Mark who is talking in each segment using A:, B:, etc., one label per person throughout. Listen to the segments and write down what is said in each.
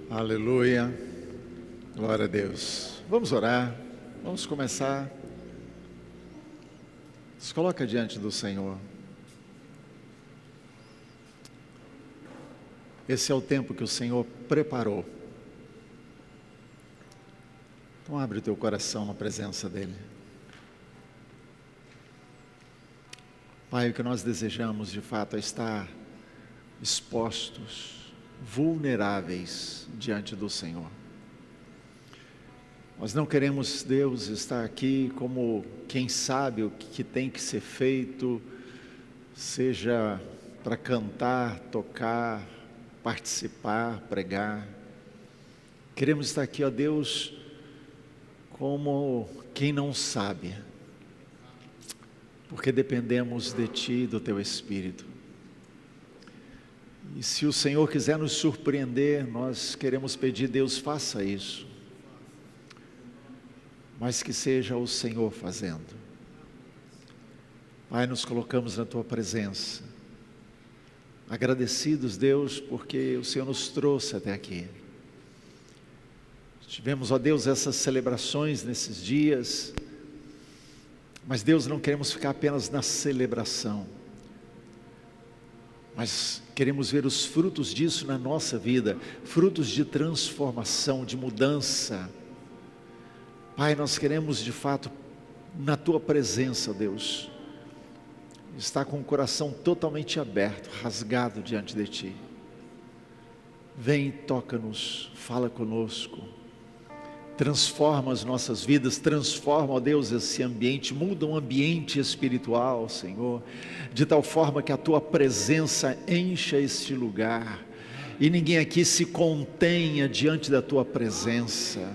A: Aleluia, glória a Deus. Vamos orar, vamos começar. Se coloca diante do Senhor. Esse é o tempo que o Senhor preparou. Então abre o teu coração na presença dEle. Pai, o que nós desejamos de fato é estar expostos, vulneráveis diante do Senhor. Nós não queremos, Deus, estar aqui como quem sabe o que tem que ser feito, seja para cantar, tocar, participar, pregar. Queremos estar aqui, ó Deus, como quem não sabe, porque dependemos de Ti e do Teu Espírito. E se o Senhor quiser nos surpreender, nós queremos pedir, Deus, faça isso, mas que seja o Senhor fazendo. Pai, nos colocamos na Tua presença, agradecidos, Deus, porque o Senhor nos trouxe até aqui. Tivemos, ó Deus, essas celebrações nesses dias, mas Deus, não queremos ficar apenas na celebração, mas queremos ver os frutos disso na nossa vida, frutos de transformação, de mudança. Pai, nós queremos de fato, na Tua presença, Deus, estar com o coração totalmente aberto, rasgado diante de Ti. Vem e toca-nos, fala conosco, transforma as nossas vidas, transforma, ó Deus, esse ambiente, muda um ambiente espiritual, Senhor, de tal forma que a Tua presença encha este lugar, e ninguém aqui se contenha diante da Tua presença.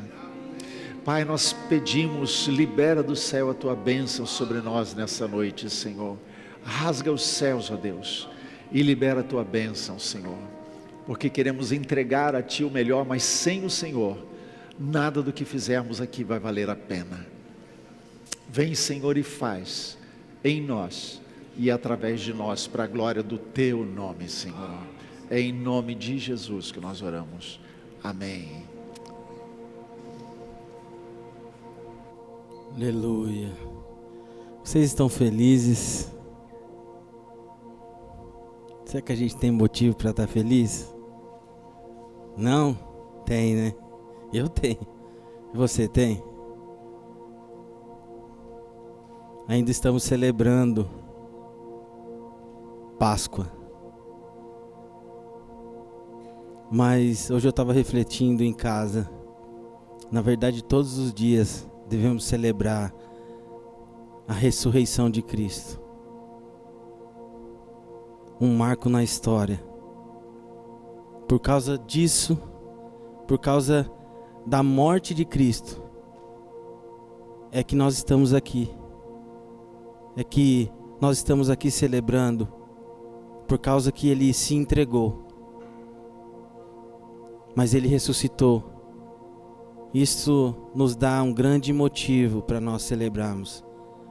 A: Pai, nós pedimos, libera do céu a Tua bênção sobre nós nessa noite, Senhor. Rasga os céus, ó Deus, e libera a Tua bênção, Senhor, porque queremos entregar a Ti o melhor, mas sem o Senhor, nada do que fizermos aqui vai valer a pena. Vem, Senhor, e faz em nós e através de nós, para a glória do Teu nome, Senhor. É em nome de Jesus que nós oramos. Amém.
B: Aleluia. Vocês estão felizes? Será que a gente tem motivo para estar feliz? Não? Tem, né? Eu tenho. Você tem? Ainda estamos celebrando Páscoa. Mas hoje eu estava refletindo em casa. Na verdade, todos os dias devemos celebrar a ressurreição de Cristo. Um marco na história. Por causa disso, por causa da morte de Cristo, é que nós estamos aqui. É que nós estamos aqui celebrando, por causa que Ele se entregou, mas Ele ressuscitou. Isso nos dá um grande motivo para nós celebrarmos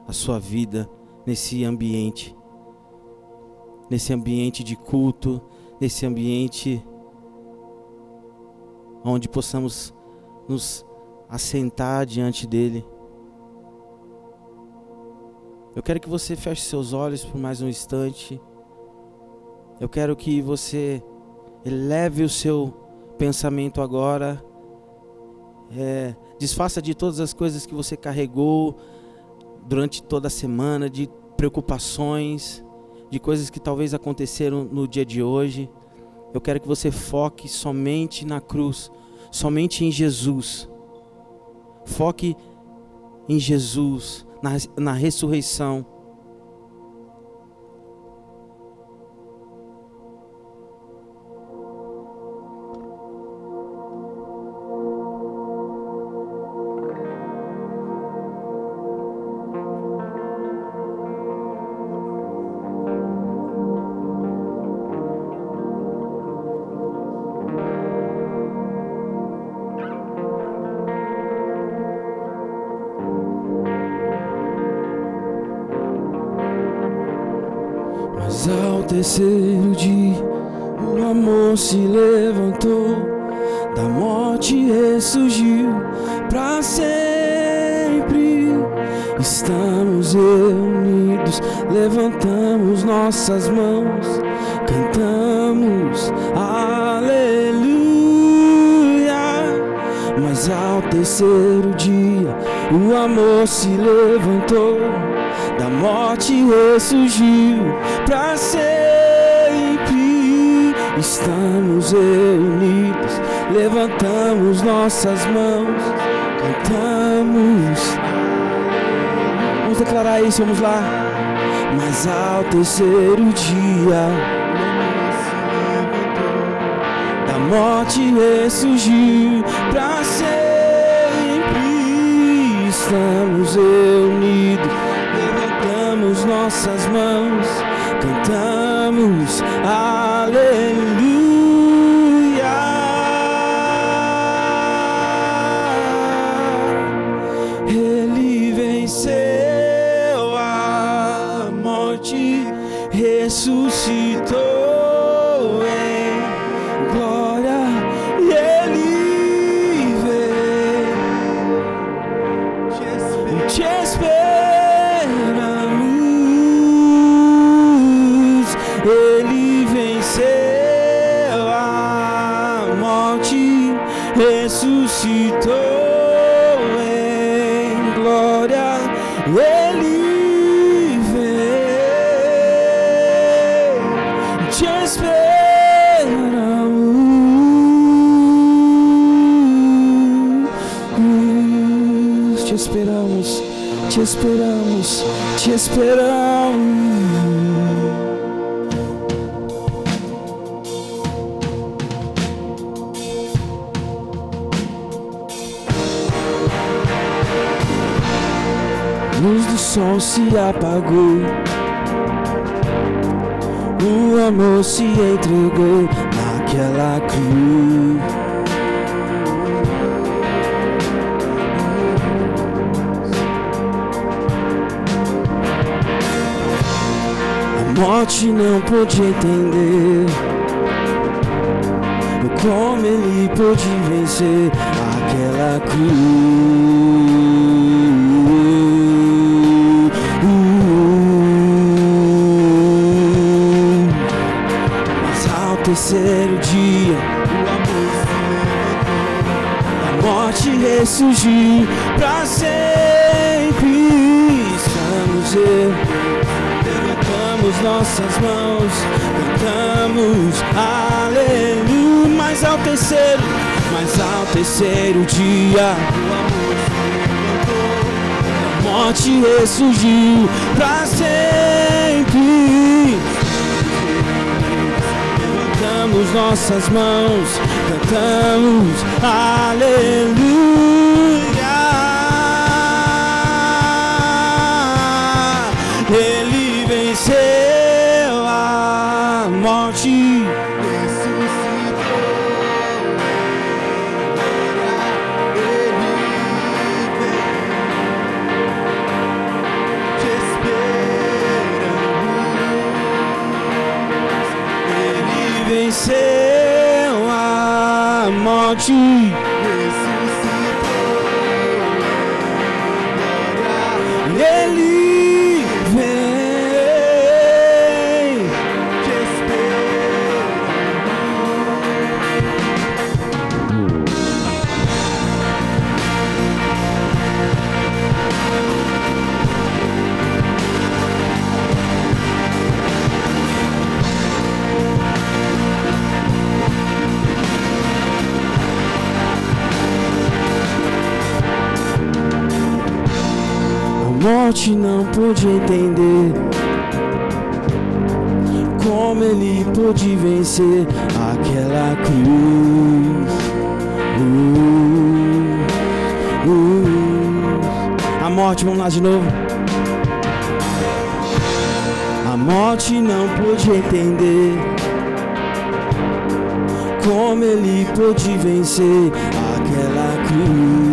B: a sua vida nesse ambiente de culto, nesse ambiente onde possamos nos assentar diante dele. Eu quero que você feche seus olhos por mais um instante. Eu quero que você eleve o seu pensamento agora. Desfaça de todas as coisas que você carregou durante toda a semana, de preocupações, de coisas que talvez aconteceram no dia de hoje. Eu quero que você foque somente na cruz, somente em Jesus. Foque em Jesus, na ressurreição.
C: Mas terceiro dia, o amor se levantou da
B: morte ressurgiu para sempre. Estamos reunidos, levantamos nossas mãos, cantamos aleluia. Mas ao terceiro dia o amor se levantou, da morte ressurgiu para sempre. Estamos reunidos, levantamos nossas mãos, cantamos. Vamos declarar isso, vamos lá. Mas ao terceiro dia da morte ressurgiu para sempre. Estamos reunidos, levantamos nossas mãos, cantamos aleluia. Ele venceu a morte, ressuscitou em glória, e ele veio. Te esperamos. Ele venceu a morte, ressuscitou em glória, ele veio. Te esperamos. Te esperamos, te esperamos, te esperamos. A luz do sol se apagou, o amor se entregou naquela cruz. A morte não pôde entender como ele pôde vencer aquela cruz. Mas ao terceiro dia o amor se levantou, a morte ressurgiu para sempre. Estamos levantamos nossas mãos, cantamos aleluia. Mas ao terceiro dia o amor se levantou, a morte ressurgiu para sempre. Levantamos nossas mãos, cantamos aleluia. Ele venceu a morte, ressuscitou. Ele veio, te esperamos. Ele venceu a morte, ressuscitou. Ele a morte não pôde entender como ele pôde vencer aquela cruz. A morte, vamos lá de novo. A morte não pôde entender como ele pôde vencer aquela cruz.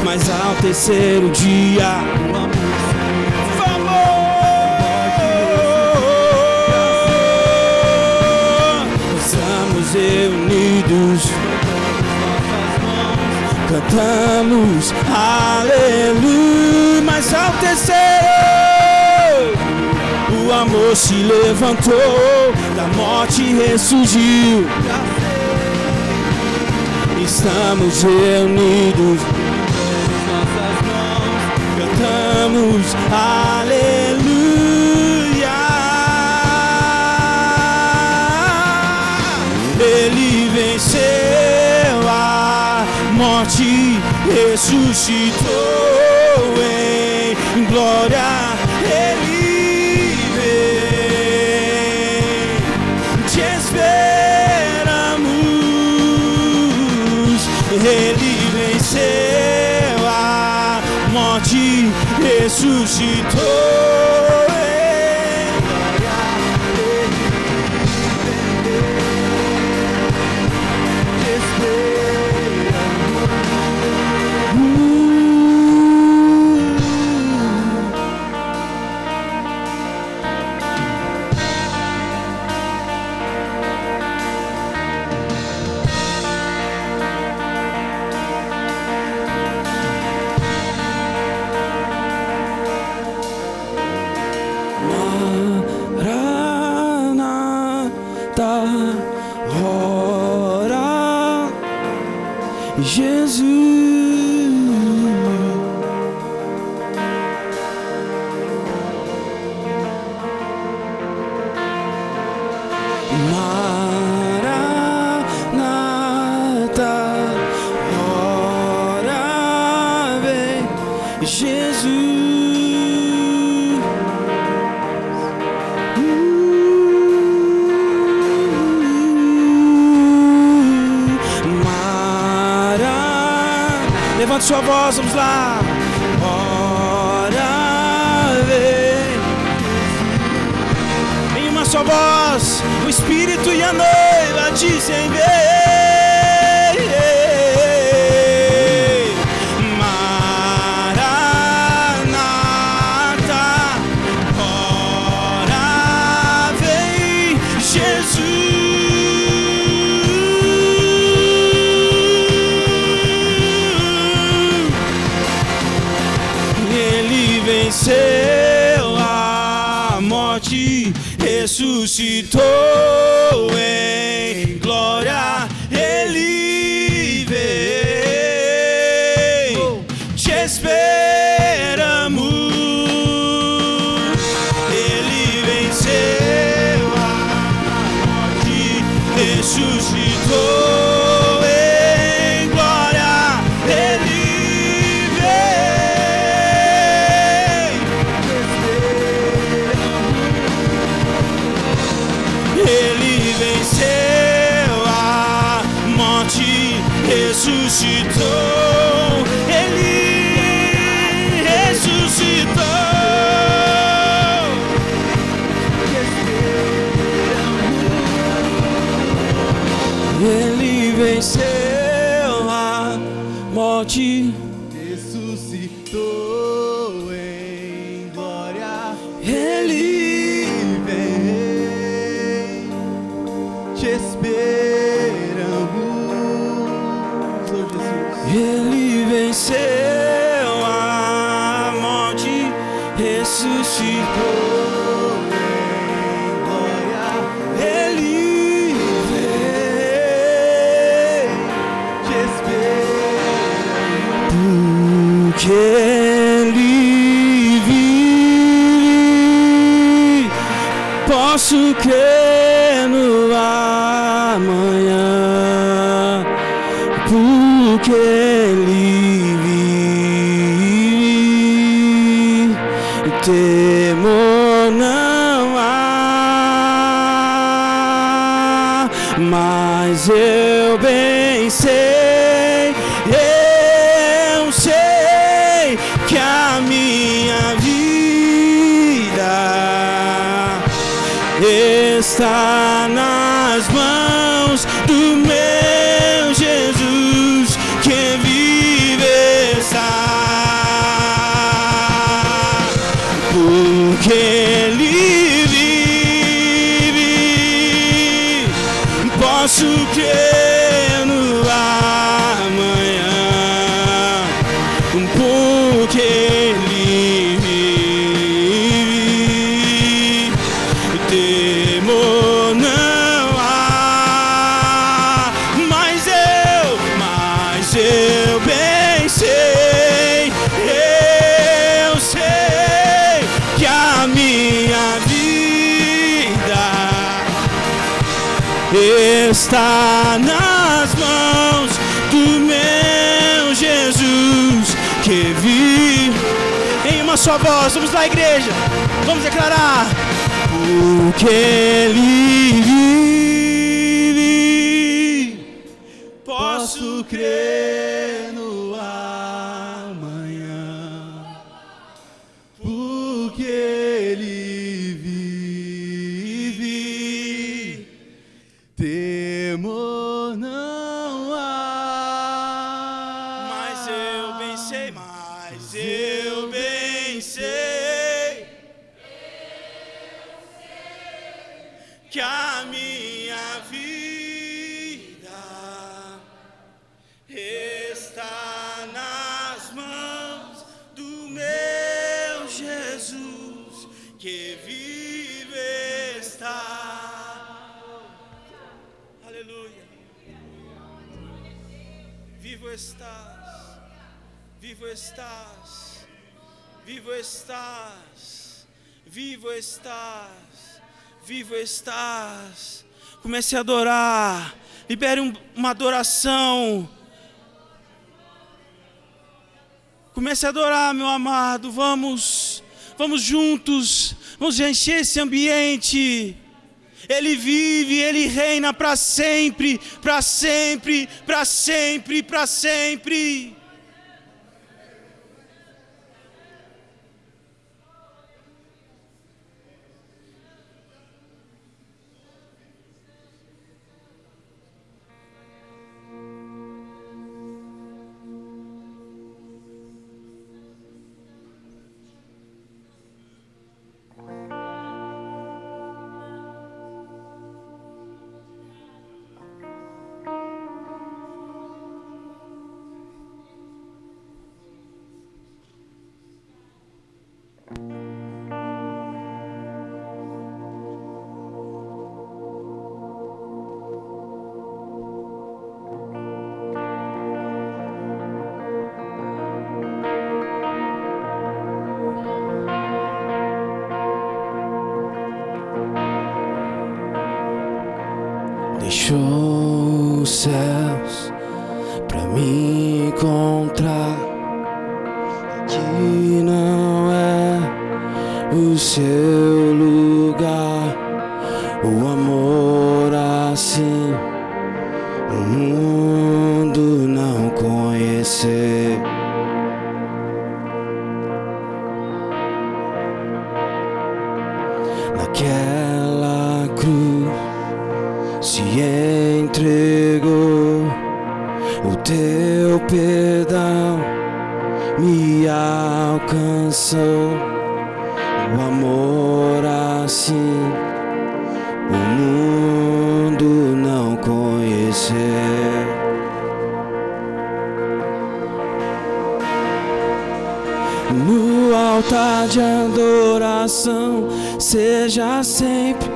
B: Mas ao terceiro dia o amor cantamos aleluia. Mas ao terceiro, o amor se levantou, da morte ressurgiu. Estamos reunidos em nossas mãos, cantamos aleluia. Ele venceu a morte, ressuscitou em glória. Ele vem, te esperamos. Ele venceu a morte, ressuscitou em glória. Te Maranata, ora Jesus. Maranata, ora vem Jesus. Levante sua voz, vamos lá. Ora vem. Em uma só voz, o Espírito e a noiva dizem vem. Maranata, ora vem Jesus. Venceu a morte, ressuscitou em glória. Ele veio, te esperamos. Ele venceu a morte, ressuscitou. Ressuscitou, ele ressuscitou. Ele venceu a morte,
C: ressuscitou em glória.
B: ele
C: Vem, te esperamos.
B: Ele venceu a morte, ressuscitou em glória. Ele veio,
C: Te esperamos.
B: porque Ele vive, posso crer no amanhã. Porque Ele vive, temor não há. Mas eu bem sei, eu sei que a minha vida está nas mãos do meu Jesus, que vive está. Porque Ele vive, posso crer no amanhã. minha vida está nas mãos do meu Jesus que vive. Em uma só voz, vamos lá, igreja, vamos declarar: porque Ele vive,
C: Posso crer no amanhã, porque Ele vive, temor não há.
B: mas eu bem sei, que a minha vida está nas mãos do meu Jesus que vive está. Aleluia. Vivo estás, vivo estás, vivo estás, vivo estás, vivo estás. Comece a adorar, libere uma adoração. Comece a adorar, meu amado. Vamos juntos, vamos encher esse ambiente. Ele vive, Ele reina para sempre, para sempre, para sempre, para sempre. Deixou os céus pra me encontrar. Aqui não é o seu lugar. O amor assim o mundo não conhecer. Naquela cruz se entregou, o teu perdão me alcançou. O amor assim o mundo não conhecer. No altar de adoração seja sempre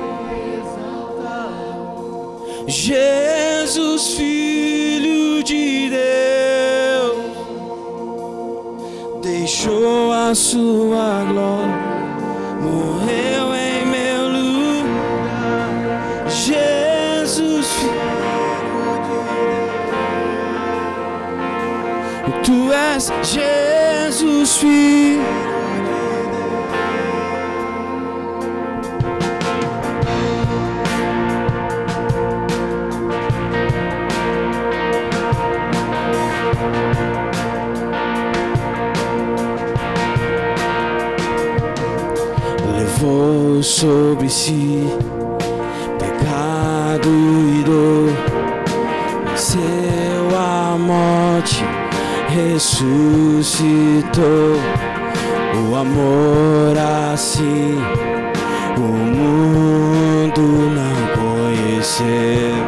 B: Jesus, Filho de Deus, deixou a sua glória, morreu em meu lugar. Jesus, Filho de Deus, tu és Jesus, Filho. Levou sobre si pecado e dor, venceu a morte, ressuscitou. O amor assim o mundo não conheceu.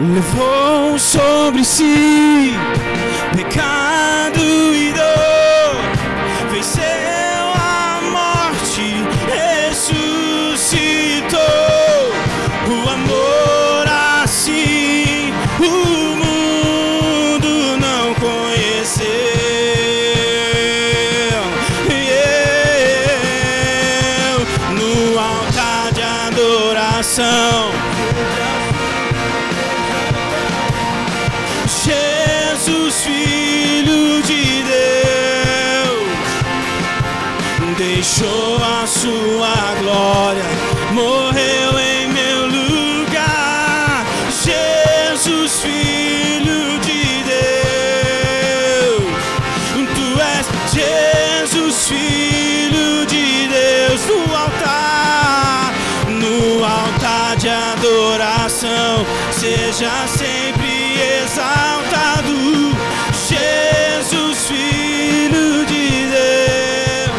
B: Levou sobre si pecado e dor, venceu a morte, ressuscitou. O amor assim o mundo não conheceu.
C: adoração. Jesus, Filho de Deus, deixou a sua glória, morreu em meu lugar. Jesus, Filho de Deus, tu és Jesus, Filho de Deus. No altar de adoração, seja sempre exaltado. Jesus, Filho de Deus,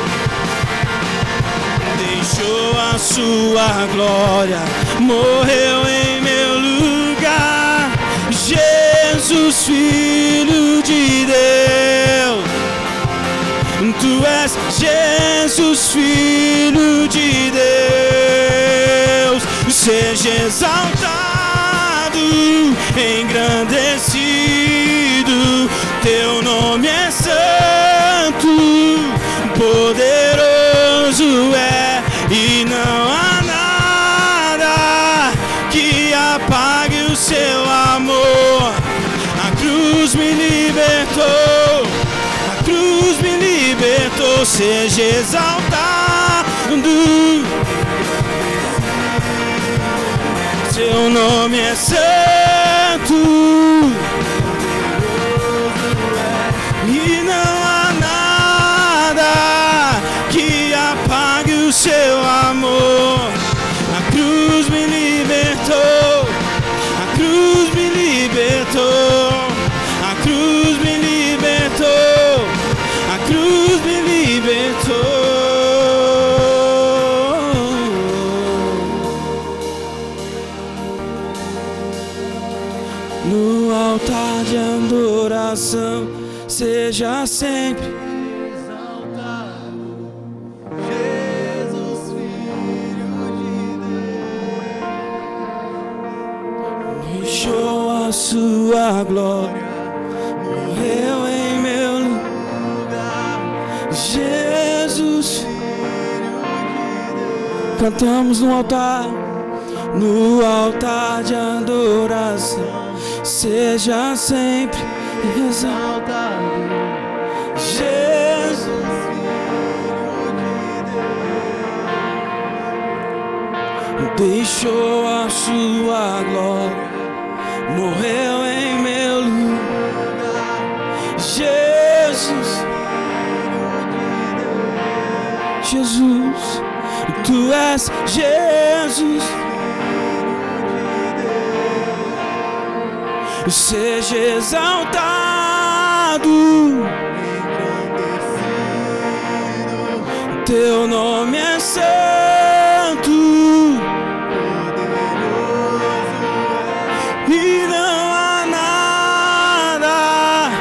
C: deixou a sua glória, morreu em meu lugar. Jesus, Filho de Deus, tu és Jesus, Filho de Deus. Seja exaltado, engrandecido, teu nome é santo, poderoso é, e não há nada que apague o seu amor. A cruz me libertou, a cruz me libertou. Seja exaltado, seu nome é santo, e não há nada que apague o seu amor. A cruz me libertou, a cruz me libertou, a cruz me libertou, a cruz me libertou. No altar de adoração, seja sempre exaltado, Jesus, Filho de Deus, deixou a sua glória, morreu em meu lugar. Jesus, Filho de Deus, cantamos no altar de adoração, seja sempre exaltado. Jesus, Filho de Deus, deixou a sua glória, morreu em meu lugar. Jesus, Filho de Deus, Jesus, tu és Jesus. Seja exaltado, engrandecido, teu nome é santo, poderoso é, e não há nada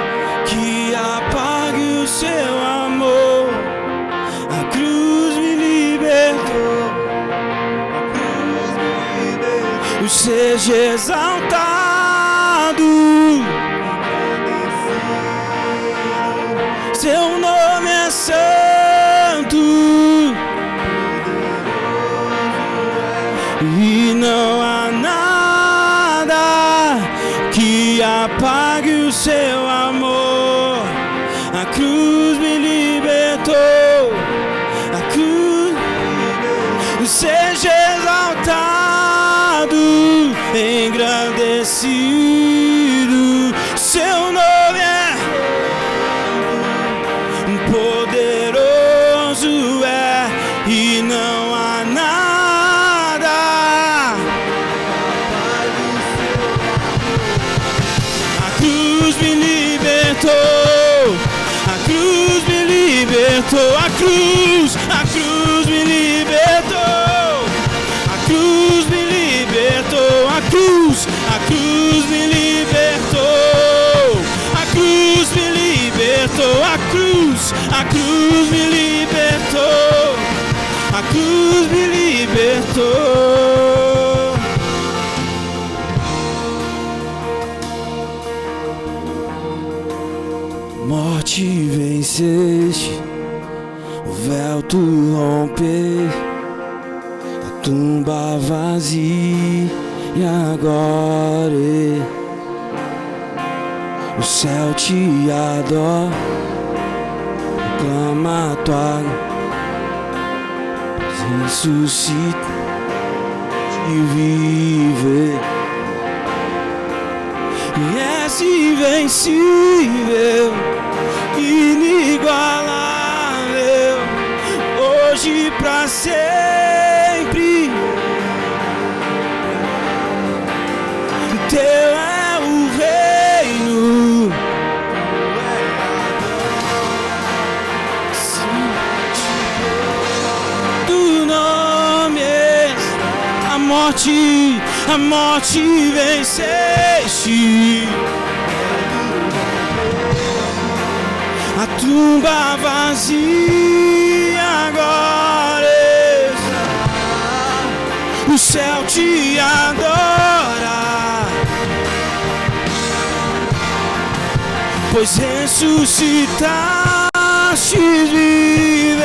C: que apague o seu amor. A cruz me libertou, a cruz me libertou. Seja exaltado, seu nome é santo, e não há nada que apague o seu amor. A cruz me libertou, a cruz me libertou. Seja exaltado, engrandecido, seu nome é poderoso é, e não há nada. A cruz me libertou, a cruz me libertou, a cruz me libertou, a cruz me libertou, a cruz me libertou, a cruz me libertou, a cruz me libertou, a cruz me libertou. Morte venceste, o véu tu romper, a tumba vazia agora, o céu te adora, clama a tua ressuscita e vive, e és invencível, inigualável, hoje pra sempre. Teu é o reino, do nome a morte venceste, a tumba vazia agora, o céu te adora, pois ressuscitaste vive,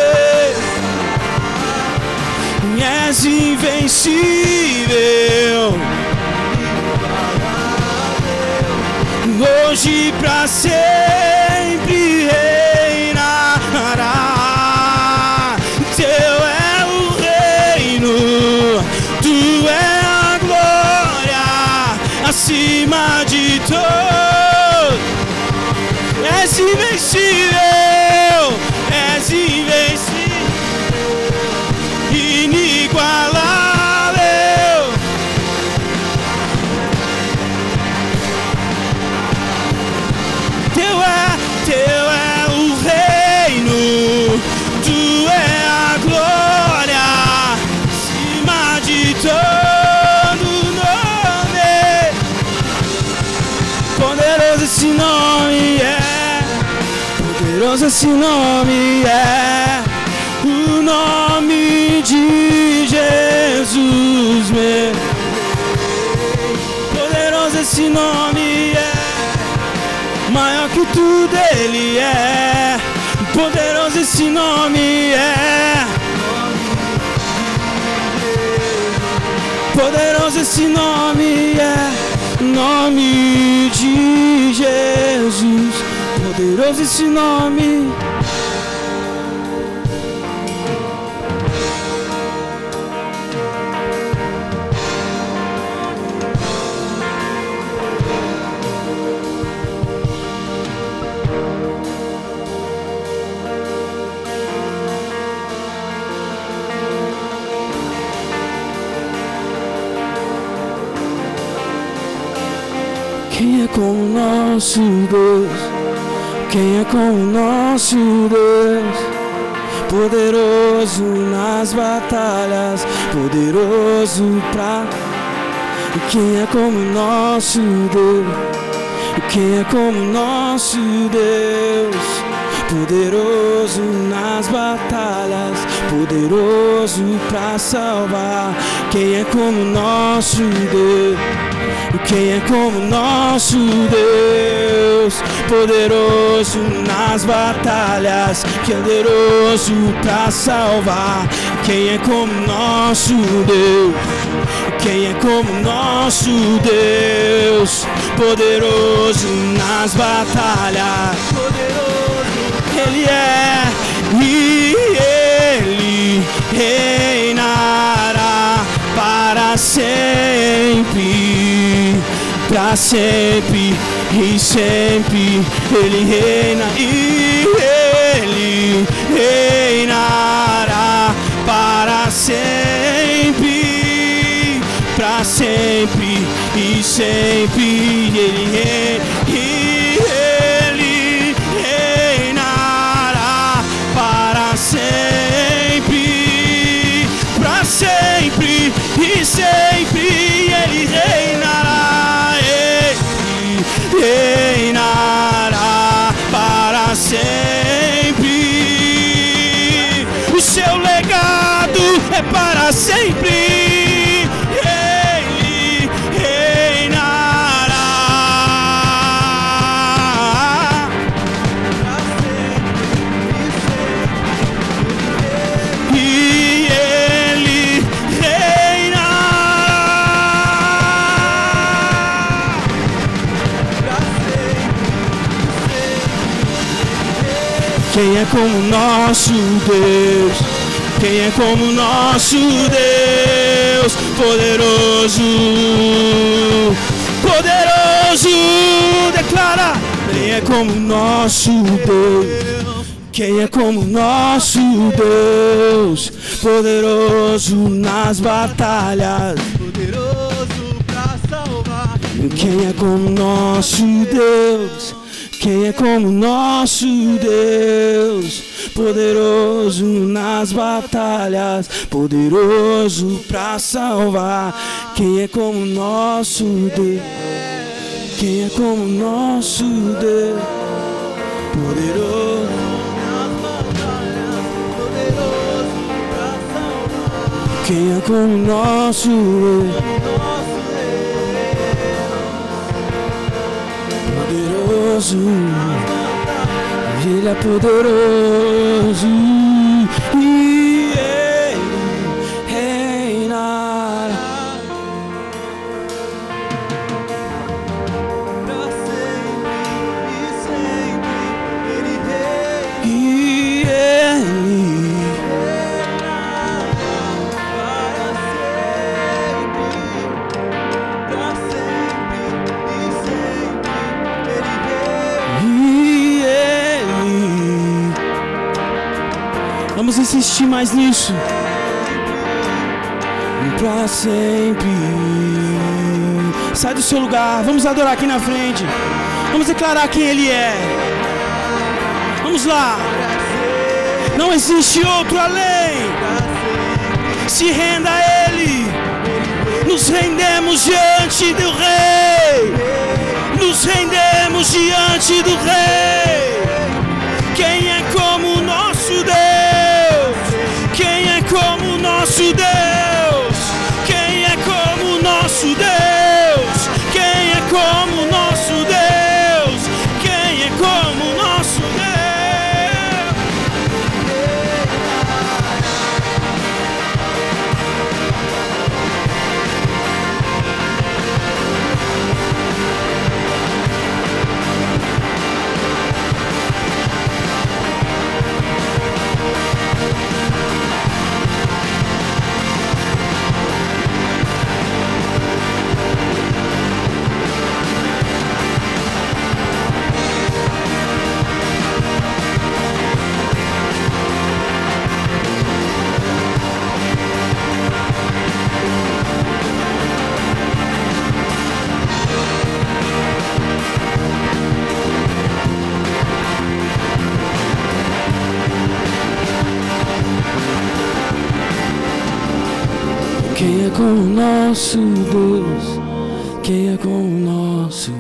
C: és invencível, hoje pra sempre reinará. Teu é o reino, tu é a glória, acima de todos. És invencível, és invencível, inigualável. Teu é o reino, tu é a glória, acima de todo nome. Poderoso esse nome é, poderoso esse nome é, o nome de Jesus, meu. Poderoso esse nome é, maior que tudo ele é. Poderoso esse nome é, poderoso esse nome é, nome de Jesus. Poderoso esse nome. Quem é como o nosso Deus? Quem é como o nosso Deus? Poderoso nas batalhas, poderoso pra... Quem é como o nosso Deus? Quem é como o nosso Deus? Poderoso nas batalhas, poderoso pra salvar. Quem é como o nosso Deus? Quem é como nosso Deus? Poderoso nas batalhas, poderoso pra salvar. Quem é como nosso Deus? Quem é como nosso Deus? Poderoso nas batalhas, poderoso Ele é, e Ele reinará para sempre, pra sempre e sempre. Ele reina e Ele reinará para sempre, pra sempre e sempre. Ele reina e Ele reinará para sempre, pra sempre e sempre. Ele reinará, Ele reinará para sempre. O seu legado é para sempre. Ele reinará e Ele reinará. Quem é como nosso Deus? Quem é como nosso Deus? Poderoso, poderoso, declara. Quem é como nosso Deus? Quem é como nosso Deus? Poderoso nas batalhas,
D: poderoso pra salvar.
C: quem é como nosso Deus? Quem é como nosso Deus? Poderoso nas batalhas, poderoso pra salvar. Quem é como nosso Deus? Quem é como nosso Deus? Poderoso
D: Nas batalhas, poderoso pra salvar.
C: quem é como nosso Deus?
D: Nosso
C: Poderoso, Ele é poderoso e Ele reina.
D: pra sempre e sempre Ele reina
C: E Ele
D: para sempre e sempre Ele reina.
C: e Ele. Vamos insistir mais nisso. Pra sempre. Sai do seu lugar. Vamos adorar aqui na frente. Vamos declarar quem Ele é. Vamos lá. Não existe outro além. Se renda a Ele. Nos rendemos diante do Rei. Nos rendemos diante do Rei. Quem é como o nosso Deus? Quem é como o nosso Deus? Quem é como o nosso Deus? Quem é como o nosso Deus? Quem é como o nosso Deus? Quem é como o nosso Deus? Quem é como o nosso?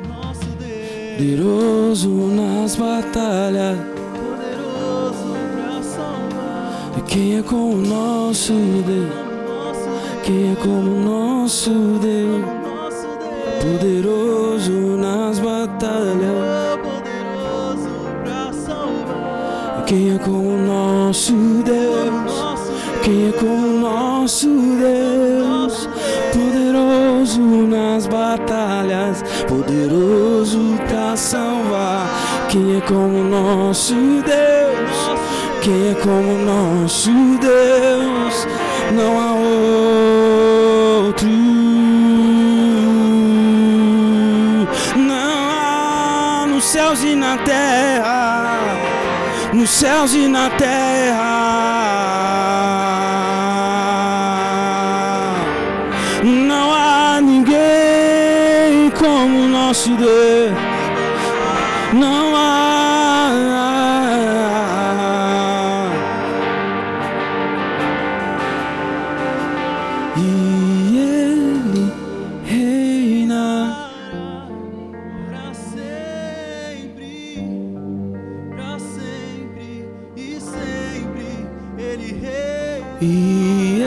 D: Nosso Deus,
C: Poderoso nas batalhas.
D: poderoso pra salvar.
C: Quem é como o nosso Deus?
D: Nosso
C: Quem é como o nosso Deus?
D: nosso Deus,
C: Poderoso nas batalhas.
D: poderoso pra salvar.
C: Quem é como o nosso Deus? Quem é como o nosso Deus? Poderoso nas batalhas, poderoso pra salvar. Quem é como o nosso Deus? Quem é como o nosso Deus? Não há outro. Não há nos céus e na terra, nos céus e na terra. Não há ninguém como o nosso Deus. Não há. E Ele reina.
D: Pra sempre e sempre Ele reina.
C: E é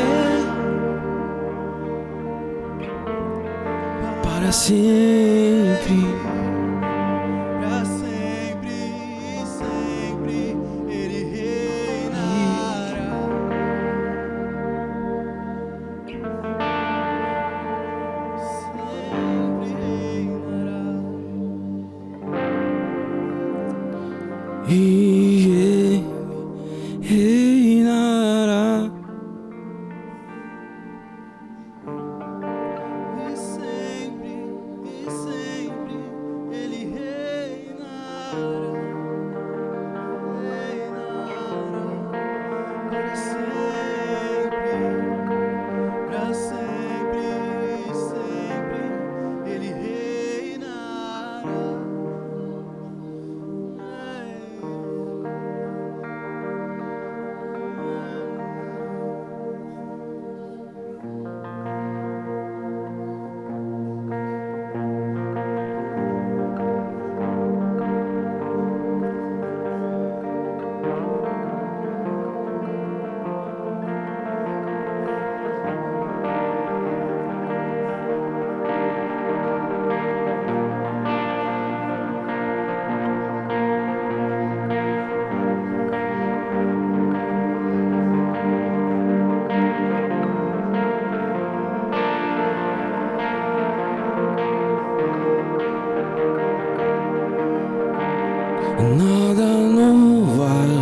C: para sempre.
D: Pra sempre e sempre Ele reinará. Sempre reinará.
C: E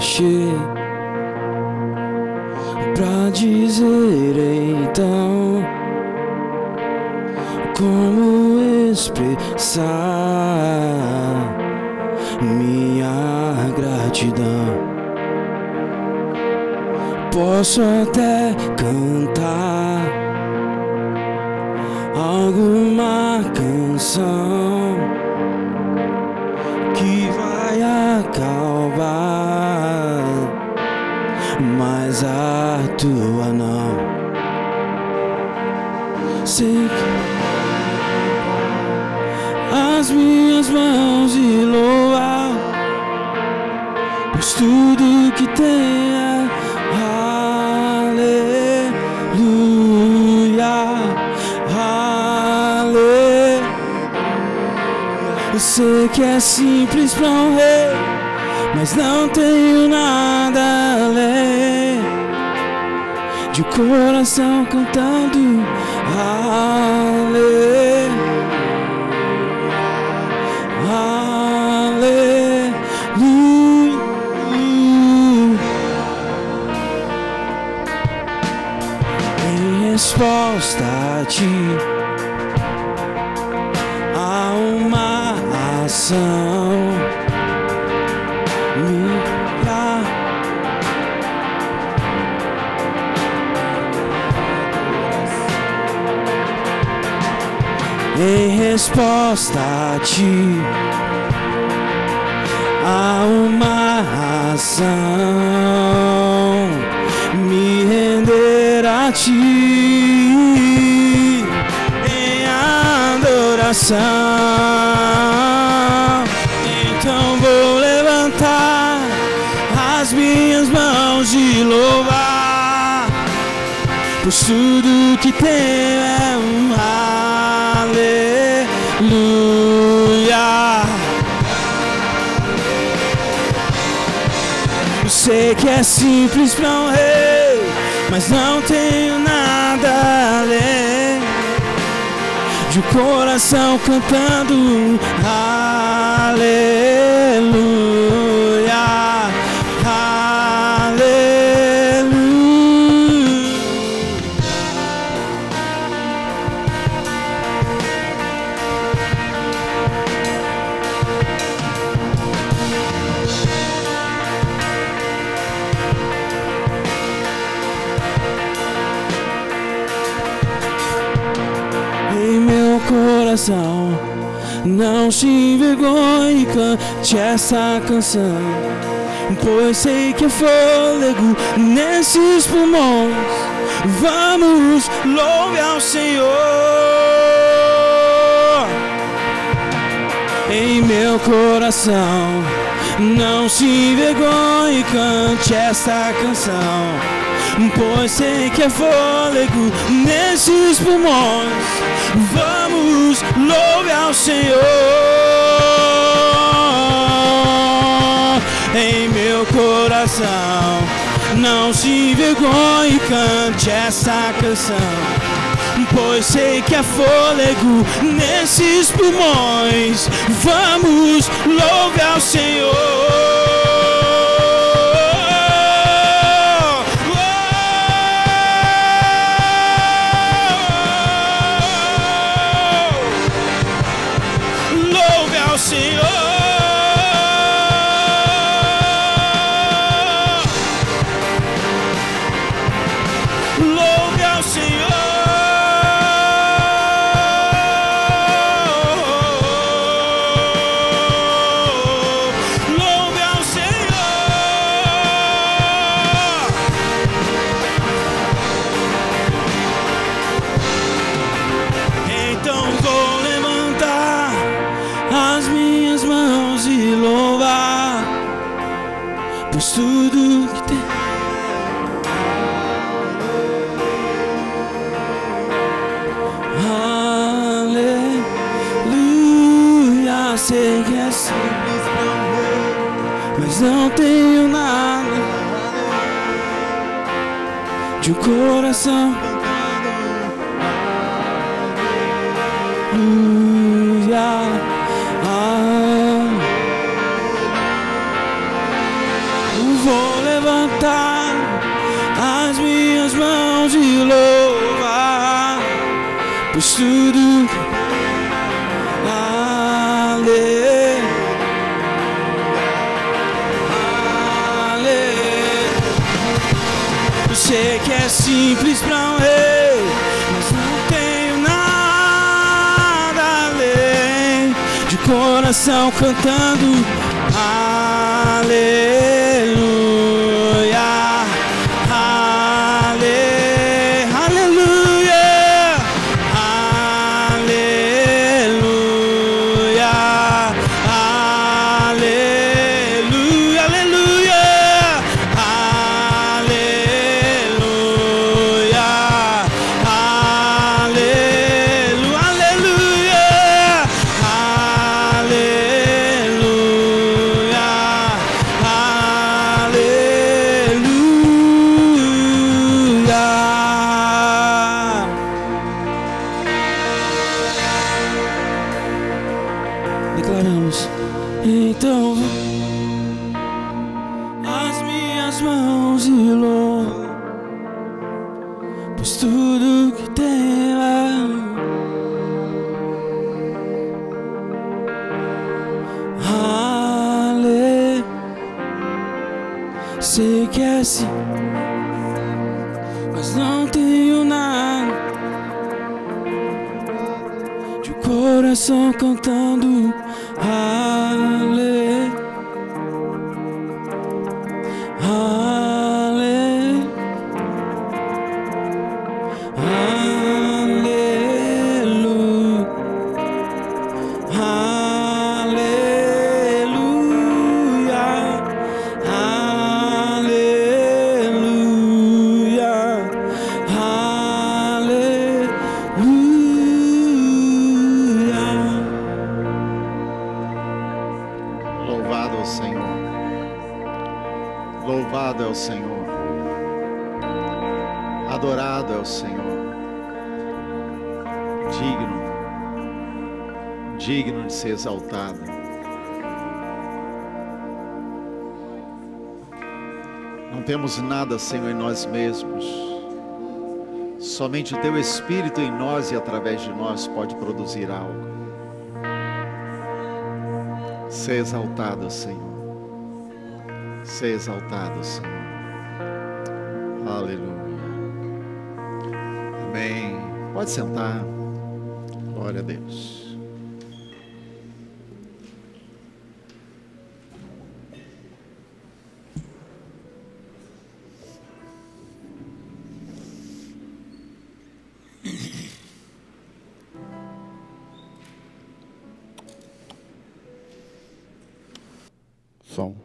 C: achei pra dizer então como expressar minha gratidão. Posso até cantar alguma canção que vai acalmar, mas a tua não. Sei que as minhas mãos e louvar, pois tudo que tem é eu sei que é simples pra um rei, mas não tenho nada além de um coração cantando aleluia, aleluia. Em resposta a ti, há uma ação minha. Em resposta a ti, há uma ação me render a ti em adoração. Então vou levantar as minhas mãos e louvar, pois tudo que tenho é um aleluia. Eu sei que é simples pra um rei, mas não tenho nada além de um coração cantando aleluia, aleluia. Em meu coração, não se envergonhe, cante essa canção, pois sei que é fôlego nesses pulmões. Vamos, louve ao Senhor. Em meu coração, não se envergonhe, cante essa canção, pois sei que é fôlego nesses pulmões. Vamos, louve ao Senhor. Em meu coração, não se envergonhe, cante essa canção, pois sei que é fôlego nesses pulmões. Vamos, louve ao Senhor. Senhor, louve ao Senhor, louve ao Senhor. Então vou levantar as minhas mãos e louvar, pois tudo que tem aleluia. Sei que é simples pra um rei, mas não tenho nada de um coração aleluia. vou levantar as minhas mãos e louvar, pois tudo eu sei que é simples pra um rei, mas não tenho nada além de coração cantando aleluia, aleluia, aleluia, aleluia, aleluia, declaramos, então as minhas mãos e louvo, pois tudo que tem lá sei que é assim, mas não tenho nada de coração cantando
A: Louvado é o Senhor. Louvado é o Senhor. Adorado é o Senhor. Digno de ser exaltado. Não temos nada, Senhor, em nós mesmos. Somente o Teu Espírito em nós e através de nós pode produzir algo. Ser exaltado, Senhor. Ser exaltado, Senhor. Aleluia. Amém. Pode sentar. Glória a Deus.
E: Som.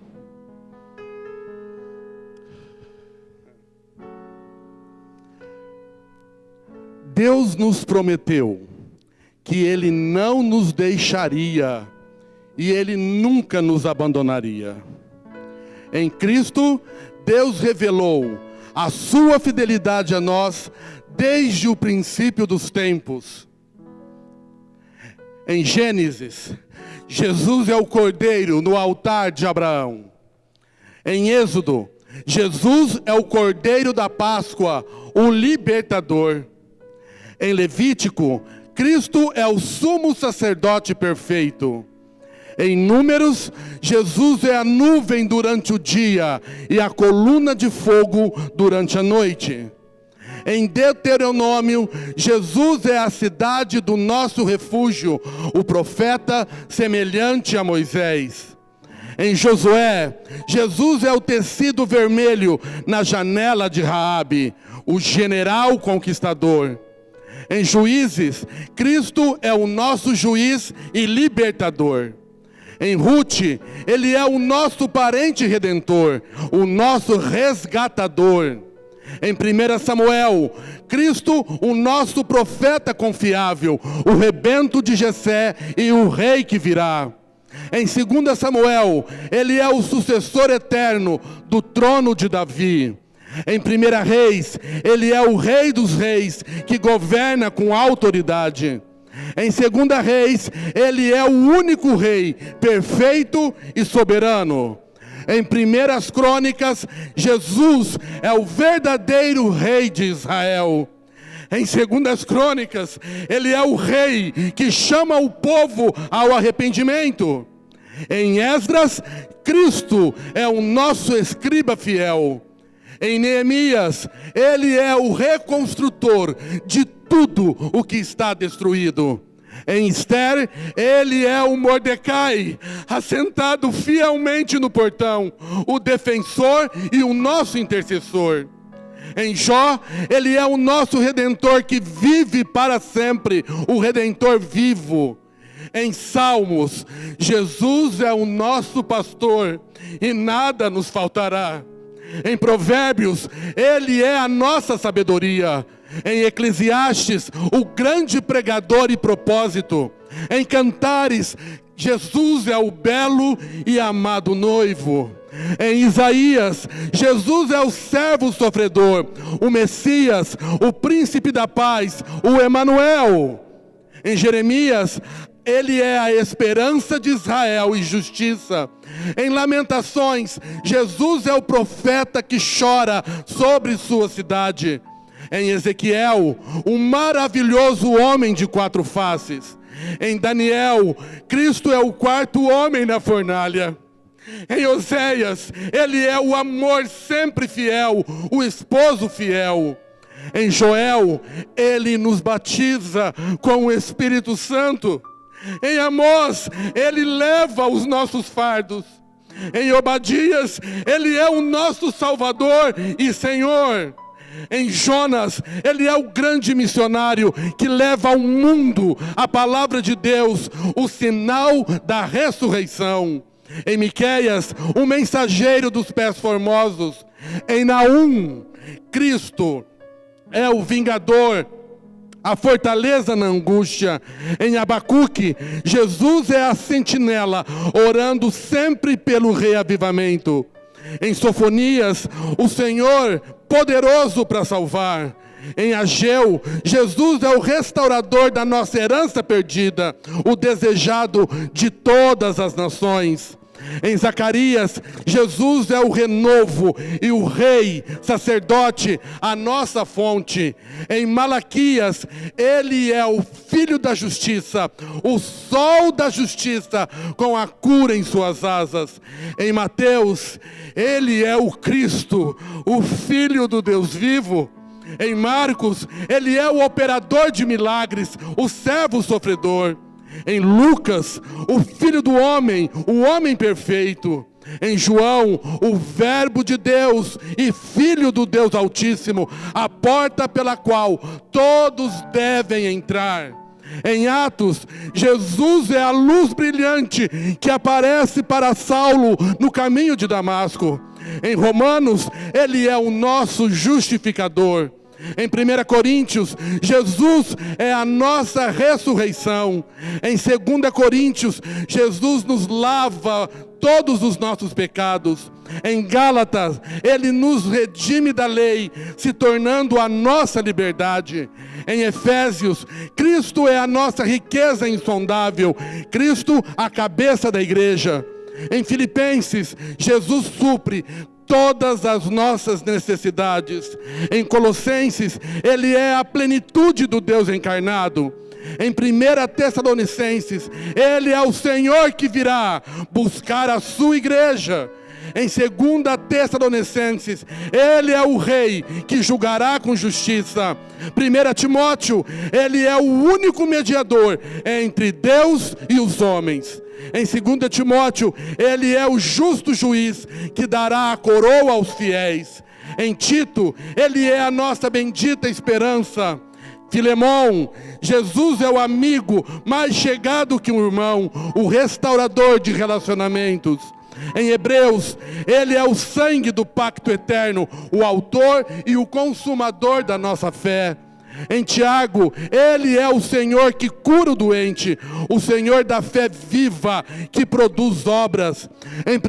E: Deus nos prometeu que Ele não nos deixaria e Ele nunca nos abandonaria. Em Cristo, Deus revelou a sua fidelidade a nós desde o princípio dos tempos. Em Gênesis, Jesus é o Cordeiro no altar de Abraão. Em Êxodo, Jesus é o Cordeiro da Páscoa, o libertador. Em Levítico, Cristo é o sumo sacerdote perfeito. Em Números, Jesus é a nuvem durante o dia e a coluna de fogo durante a noite. Em Deuteronômio, Jesus é a cidade do nosso refúgio, o profeta semelhante a Moisés. Em Josué, Jesus é o tecido vermelho na janela de Raabe, o general conquistador. Em Juízes, Cristo é o nosso juiz e libertador. Em Ruth, Ele é o nosso parente redentor, o nosso resgatador. Em 1 Samuel, Cristo, o nosso profeta confiável, o rebento de Jessé e o rei que virá. Em 2 Samuel, Ele é o sucessor eterno do trono de Davi. Em 1 Reis, Ele é o Rei dos Reis, que governa com autoridade. Em 2 Reis, Ele é o único Rei, perfeito e soberano. Em 1 Crônicas, Jesus é o verdadeiro rei de Israel. Em 2 Crônicas, ele é o rei que chama o povo ao arrependimento. Em Esdras, Cristo é o nosso escriba fiel. Em Neemias, ele é o reconstrutor de tudo o que está destruído. Em Esther, ele é o Mordecai, assentado fielmente no portão, o defensor e o nosso intercessor. Em Jó, ele é o nosso Redentor que vive para sempre, o Redentor vivo. Em Salmos, Jesus é o nosso pastor e nada nos faltará. Em Provérbios, ele é a nossa sabedoria. Em Eclesiastes, o grande pregador e propósito. Em Cantares, Jesus é o belo e amado noivo. Em Isaías, Jesus é o servo sofredor, o Messias, o príncipe da paz, o Emanuel. Em Jeremias, ele é a esperança de Israel e justiça. Em Lamentações, Jesus é o profeta que chora sobre sua cidade. Em Ezequiel, o maravilhoso homem de 4 faces. Em Daniel, Cristo é o 4º homem na fornalha. Em Oséias, ele é o amor sempre fiel, o esposo fiel. Em Joel, ele nos batiza com o Espírito Santo. Em Amós, ele leva os nossos fardos. Em Obadias, ele é o nosso Salvador e Senhor. Em Jonas, ele é o grande missionário que leva ao mundo a palavra de Deus, o sinal da ressurreição. Em Miqueias, o mensageiro dos pés formosos. Em Naum, Cristo é o vingador, a fortaleza na angústia. Em Abacuque, Jesus é a sentinela, orando sempre pelo reavivamento. Em Sofonias, o Senhor poderoso para salvar. Em Ageu, Jesus é o restaurador da nossa herança perdida, o desejado de todas as nações. Em Zacarias, Jesus é o renovo e o rei, sacerdote, a nossa fonte. Em Malaquias, ele é o filho da justiça, o sol da justiça, com a cura em suas asas. Em Mateus, ele é o Cristo, o filho do Deus vivo. Em Marcos, ele é o operador de milagres, o servo sofredor. Em Lucas, o Filho do Homem, o homem perfeito. Em João, o Verbo de Deus e Filho do Deus Altíssimo, a porta pela qual todos devem entrar. Em Atos, Jesus é a luz brilhante que aparece para Saulo no caminho de Damasco. Em Romanos, ele é o nosso justificador. Em 1 Coríntios, Jesus é a nossa ressurreição. Em 2 Coríntios, Jesus nos lava todos os nossos pecados. Em Gálatas, ele nos redime da lei, se tornando a nossa liberdade. Em Efésios, Cristo é a nossa riqueza insondável, Cristo a cabeça da igreja. Em Filipenses, Jesus supre todas as nossas necessidades. Em Colossenses, ele é a plenitude do Deus encarnado. Em 1 Tessalonicenses, ele é o Senhor que virá buscar a sua igreja. Em 2 Tessalonicenses, ele é o rei que julgará com justiça. 1 Timóteo, ele é o único mediador entre Deus e os homens. Em 2 Timóteo, ele é o justo juiz que dará a coroa aos fiéis. Em Tito, ele é a nossa bendita esperança. Filemão, Jesus é o amigo mais chegado que um irmão, o restaurador de relacionamentos. Em Hebreus, ele é o sangue do pacto eterno, o autor e o consumador da nossa fé. Em Tiago, ele é o Senhor que cura o doente, o Senhor da fé viva que produz obras. Em 1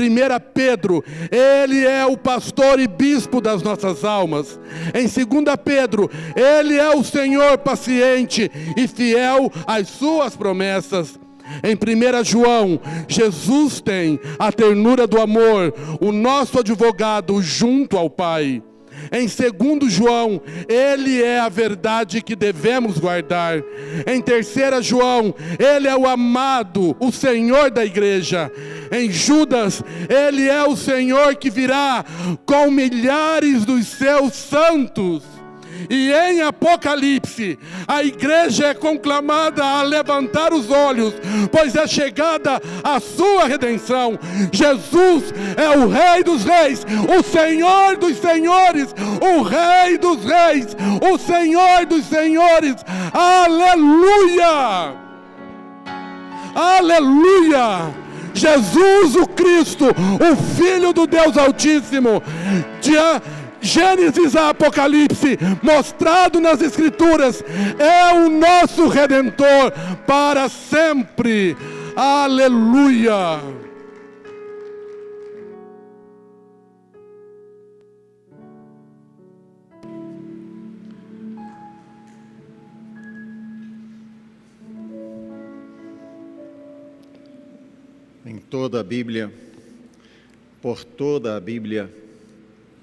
E: Pedro, ele é o pastor e bispo das nossas almas. Em 2 Pedro, ele é o Senhor paciente e fiel às suas promessas. Em 1 João, Jesus tem a ternura do amor, o nosso advogado junto ao Pai. Em 2 João, Ele é a verdade que devemos guardar. Em 3 João, Ele é o amado, o Senhor da igreja. Em Judas, Ele é o Senhor que virá com milhares dos seus santos. E em Apocalipse, a igreja é conclamada a levantar os olhos, pois é chegada a sua redenção. Jesus é o Rei dos reis, o Senhor dos senhores, o Rei dos reis, o Senhor dos senhores. Aleluia! Aleluia! Jesus o Cristo, o Filho do Deus Altíssimo, Gênesis a Apocalipse, mostrado nas Escrituras, é o nosso Redentor para sempre. Aleluia!
A: Em toda a Bíblia, por toda a Bíblia,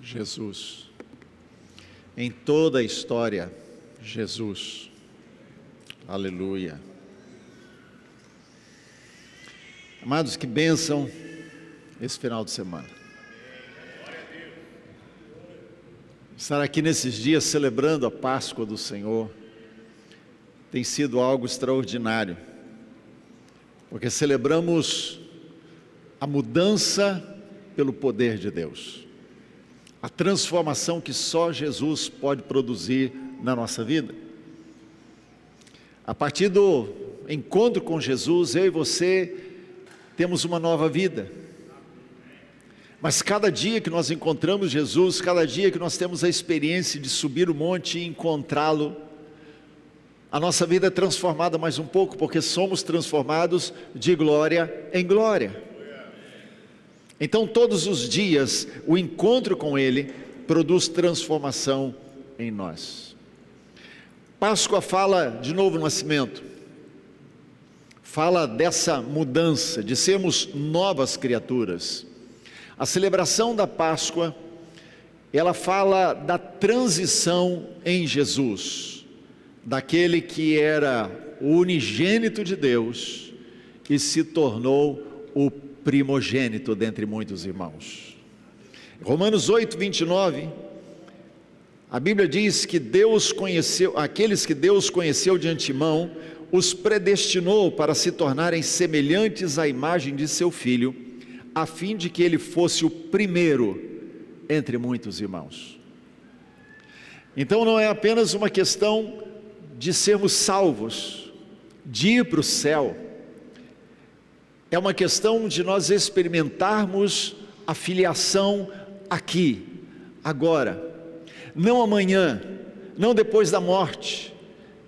A: Jesus. Em toda a história, Jesus. Aleluia. Amados, que bênção esse final de semana. Estar aqui nesses dias celebrando a Páscoa do Senhor tem sido algo extraordinário, porque celebramos a mudança pelo poder de Deus. A transformação que só Jesus pode produzir na nossa vida. A partir do encontro com Jesus, eu e você temos uma nova vida. Mas cada dia que nós encontramos Jesus, cada dia que nós temos a experiência de subir o monte e encontrá-lo, a nossa vida é transformada mais um pouco, porque somos transformados de glória em glória. Então todos os dias o encontro com Ele produz transformação em nós. Páscoa fala de novo nascimento, fala dessa mudança, de sermos novas criaturas. A celebração da Páscoa, ela fala da transição em Jesus, daquele que era o unigênito de Deus e se tornou o primogênito dentre muitos irmãos. Romanos 8, 29, a Bíblia diz que Deus conheceu, aqueles que Deus conheceu de antemão, os predestinou para se tornarem semelhantes à imagem de seu Filho, a fim de que ele fosse o primeiro entre muitos irmãos. Então não é apenas uma questão de sermos salvos, de ir para o céu, é uma questão de nós experimentarmos a filiação aqui, agora, não amanhã, não depois da morte,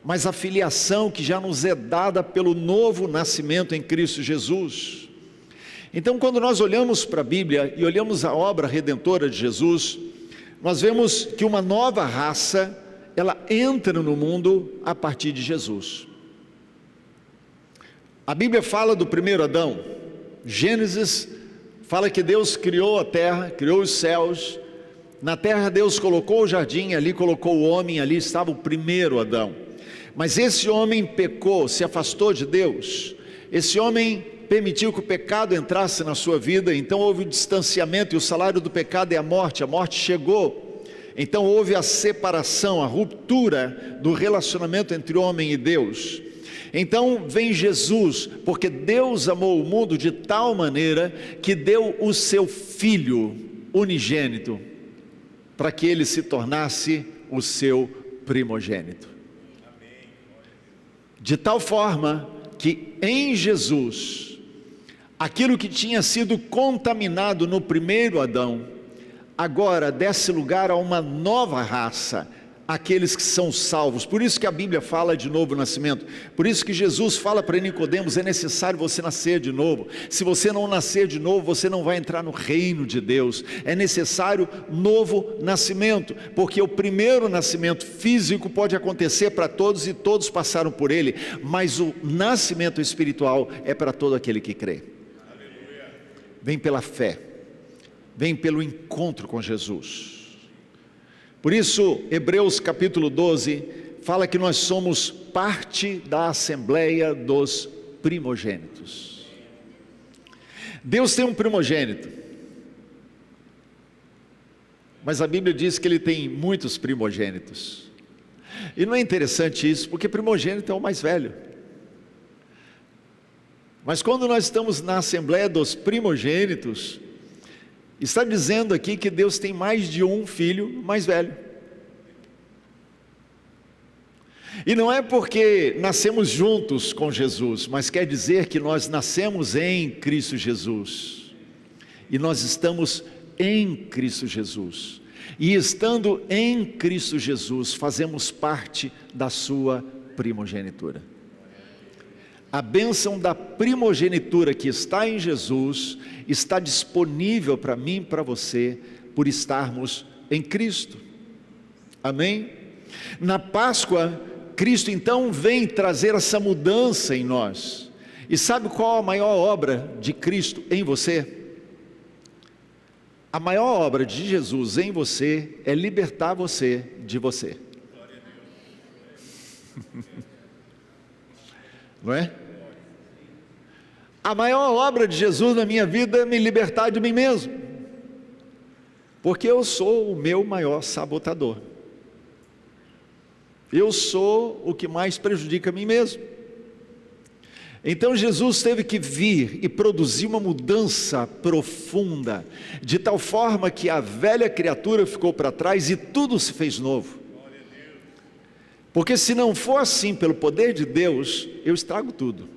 A: mas a filiação que já nos é dada pelo novo nascimento em Cristo Jesus. Então, quando nós olhamos para a Bíblia e olhamos a obra redentora de Jesus, nós vemos que uma nova raça, ela entra no mundo a partir de Jesus. A Bíblia fala do primeiro Adão. Gênesis fala que Deus criou a terra, criou os céus. Na terra Deus colocou o jardim, ali colocou o homem, ali estava o primeiro Adão. Mas esse homem pecou, se afastou de Deus. Esse homem permitiu que o pecado entrasse na sua vida, então houve o distanciamento, e o salário do pecado é a morte chegou. Então houve a separação, a ruptura do relacionamento entre homem e Deus. Então vem Jesus, porque Deus amou o mundo de tal maneira que deu o seu Filho unigênito, para que ele se tornasse o seu primogênito. De tal forma que em Jesus, aquilo que tinha sido contaminado no primeiro Adão, agora desse lugar a uma nova raça, aqueles que são salvos. Por isso que a Bíblia fala de novo nascimento. Por isso que Jesus fala para Nicodemos: é necessário você nascer de novo. Se você não nascer de novo, você não vai entrar no reino de Deus. É necessário novo nascimento, porque o primeiro nascimento físico pode acontecer para todos e todos passaram por ele, mas o nascimento espiritual é para todo aquele que crê. Vem pela fé, vem pelo encontro com Jesus. Por isso, Hebreus capítulo 12, fala que nós somos parte da assembleia dos primogênitos. Deus tem um primogênito, mas a Bíblia diz que Ele tem muitos primogênitos. E não é interessante isso? Porque primogênito é o mais velho. Mas quando nós estamos na assembleia dos primogênitos, está dizendo aqui que Deus tem mais de um filho mais velho. E não é porque nascemos juntos com Jesus, mas quer dizer que nós nascemos em Cristo Jesus. E nós estamos em Cristo Jesus. E estando em Cristo Jesus, fazemos parte da sua primogenitura. A bênção da primogenitura que está em Jesus está disponível para mim e para você, por estarmos em Cristo. Amém? Na Páscoa, Cristo então vem trazer essa mudança em nós. E sabe qual a maior obra de Cristo em você? A maior obra de Jesus em você é libertar você de você. Não é? A maior obra de Jesus na minha vida é me libertar de mim mesmo, porque eu sou o meu maior sabotador. Eu sou o que mais prejudica a mim mesmo. Então Jesus teve que vir e produzir uma mudança profunda, de tal forma que a velha criatura ficou para trás e tudo se fez novo. Porque se não for assim, pelo poder de Deus, eu estrago tudo.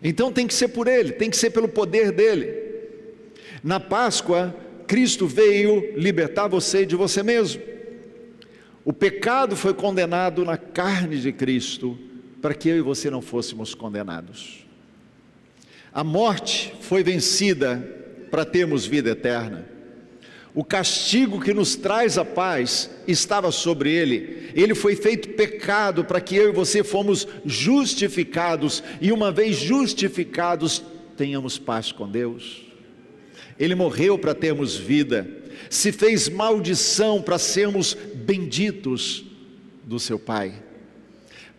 A: Então tem que ser por Ele, tem que ser pelo poder dEle. Na Páscoa, Cristo veio libertar você de você mesmo. O pecado foi condenado na carne de Cristo, para que eu e você não fôssemos condenados. A morte foi vencida para termos vida eterna. O castigo que nos traz a paz estava sobre Ele. Ele foi feito pecado para que eu e você fomos justificados, e uma vez justificados, tenhamos paz com Deus. Ele morreu para termos vida, se fez maldição para sermos benditos do seu Pai.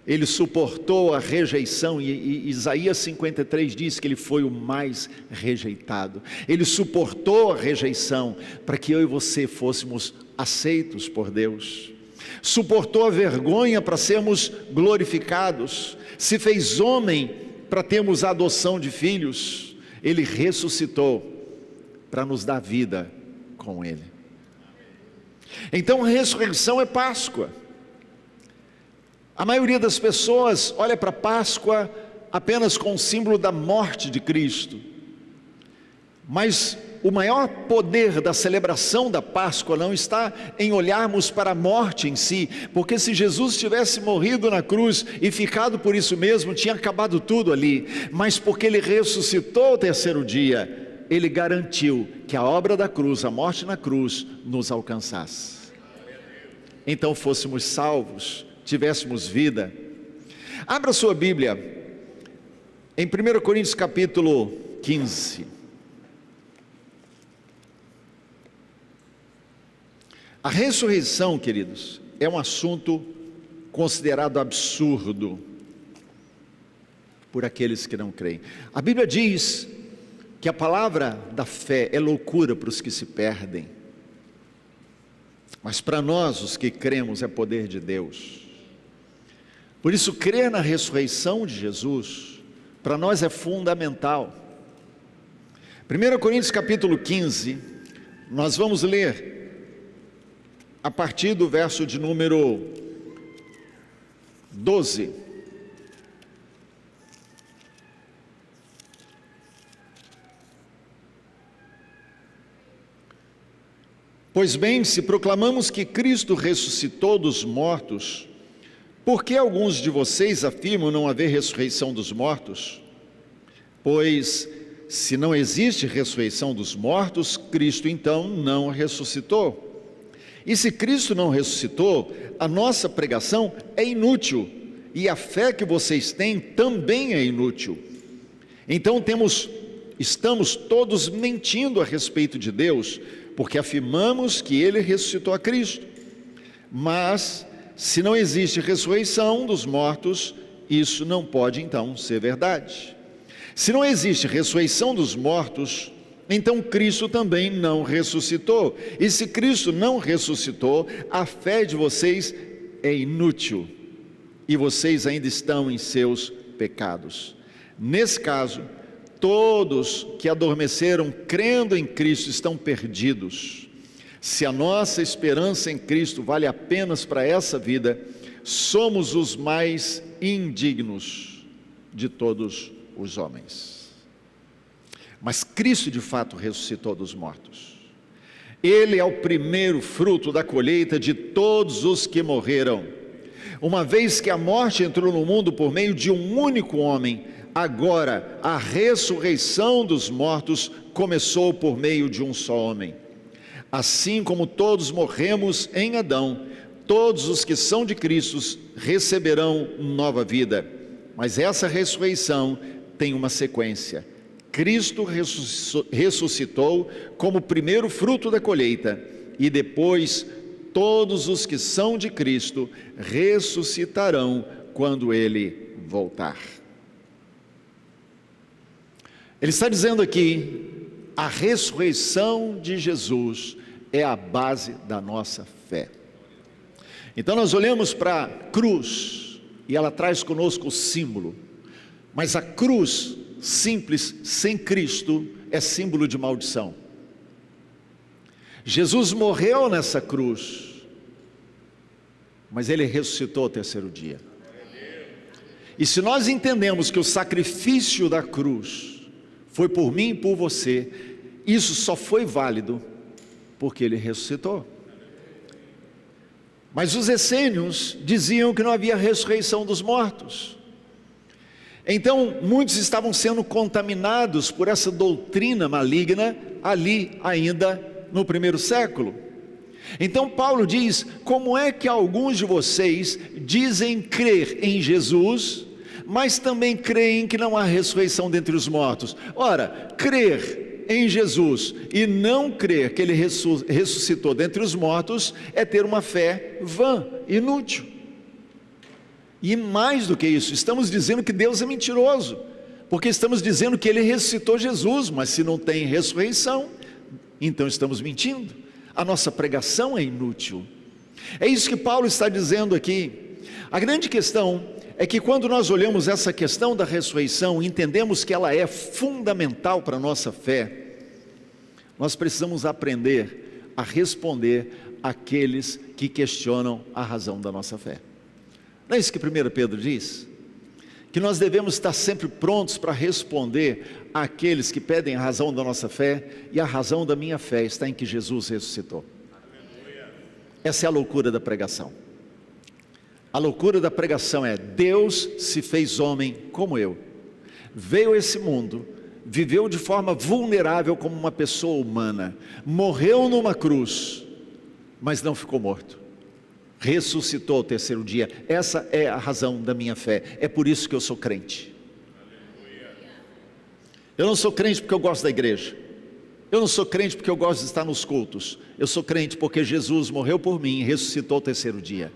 A: Ele suportou a rejeição, e Isaías 53 diz que Ele foi o mais rejeitado. Ele suportou a rejeição para que eu e você fôssemos aceitos por Deus. Suportou a vergonha para sermos glorificados. Se fez homem para termos a adoção de filhos. Ele ressuscitou para nos dar vida com Ele. Então a ressurreição é Páscoa. A maioria das pessoas olha para a Páscoa apenas com o símbolo da morte de Cristo. Mas o maior poder da celebração da Páscoa não está em olharmos para a morte em si, porque se Jesus tivesse morrido na cruz e ficado por isso mesmo, tinha acabado tudo ali. Mas porque Ele ressuscitou ao terceiro dia, Ele garantiu que a obra da cruz, a morte na cruz, nos alcançasse. Então fôssemos salvos, tivéssemos vida. Abra sua Bíblia em 1 Coríntios capítulo 15. A ressurreição, queridos, é um assunto considerado absurdo por aqueles que não creem. A Bíblia diz que a palavra da fé é loucura para os que se perdem, mas para nós, os que cremos, é poder de Deus. Por isso, crer na ressurreição de Jesus, para nós é fundamental. 1 Coríntios capítulo 15, nós vamos ler a partir do verso de número 12. Pois bem, se proclamamos que Cristo ressuscitou dos mortos, por que alguns de vocês afirmam não haver ressurreição dos mortos? Pois, se não existe ressurreição dos mortos, Cristo então não ressuscitou. E se Cristo não ressuscitou, a nossa pregação é inútil, e a fé que vocês têm também é inútil. Então estamos todos mentindo a respeito de Deus, porque afirmamos que Ele ressuscitou a Cristo. Mas, se não existe ressurreição dos mortos, isso não pode então ser verdade. Se não existe ressurreição dos mortos, então Cristo também não ressuscitou. E se Cristo não ressuscitou, a fé de vocês é inútil, e vocês ainda estão em seus pecados. Nesse caso, todos que adormeceram crendo em Cristo estão perdidos. Se a nossa esperança em Cristo vale apenas para essa vida, somos os mais indignos de todos os homens. Mas Cristo de fato ressuscitou dos mortos. Ele é o primeiro fruto da colheita de todos os que morreram. Uma vez que a morte entrou no mundo por meio de um único homem, agora a ressurreição dos mortos começou por meio de um só homem. Assim como todos morremos em Adão, todos os que são de Cristo receberão nova vida. Mas essa ressurreição tem uma sequência. Cristo ressuscitou como primeiro fruto da colheita, e depois todos os que são de Cristo ressuscitarão quando Ele voltar. Ele está dizendo aqui, a ressurreição de Jesus é a base da nossa fé. Então nós olhamos para a cruz, e ela traz conosco o símbolo, mas a cruz simples, sem Cristo, é símbolo de maldição. Jesus morreu nessa cruz, mas Ele ressuscitou ao terceiro dia. E se nós entendemos que o sacrifício da cruz foi por mim e por você, isso só foi válido porque Ele ressuscitou. Mas os essênios diziam que não havia ressurreição dos mortos. Então muitos estavam sendo contaminados por essa doutrina maligna ali ainda no primeiro século. Então Paulo diz, como é que alguns de vocês dizem crer em Jesus, mas também creem que não há ressurreição dentre os mortos? Ora, crer em Jesus e não crer que Ele ressuscitou dentre os mortos é ter uma fé vã, inútil. E mais do que isso, estamos dizendo que Deus é mentiroso, porque estamos dizendo que Ele ressuscitou Jesus, mas se não tem ressurreição, então estamos mentindo. A nossa pregação é inútil. É isso que Paulo está dizendo aqui. A grande questão é que quando nós olhamos essa questão da ressurreição, entendemos que ela é fundamental para a nossa fé, nós precisamos aprender a responder àqueles que questionam a razão da nossa fé. Não é isso que 1 Pedro diz? Que nós devemos estar sempre prontos para responder àqueles que pedem a razão da nossa fé, e a razão da minha fé está em que Jesus ressuscitou. Essa é a loucura da pregação. A loucura da pregação é: Deus se fez homem como eu, veio a esse mundo, viveu de forma vulnerável como uma pessoa humana, morreu numa cruz, mas não ficou morto, ressuscitou ao terceiro dia. Essa é a razão da minha fé, é por isso que eu sou crente. Eu não sou crente porque eu gosto da igreja, eu não sou crente porque eu gosto de estar nos cultos, eu sou crente porque Jesus morreu por mim e ressuscitou ao terceiro dia.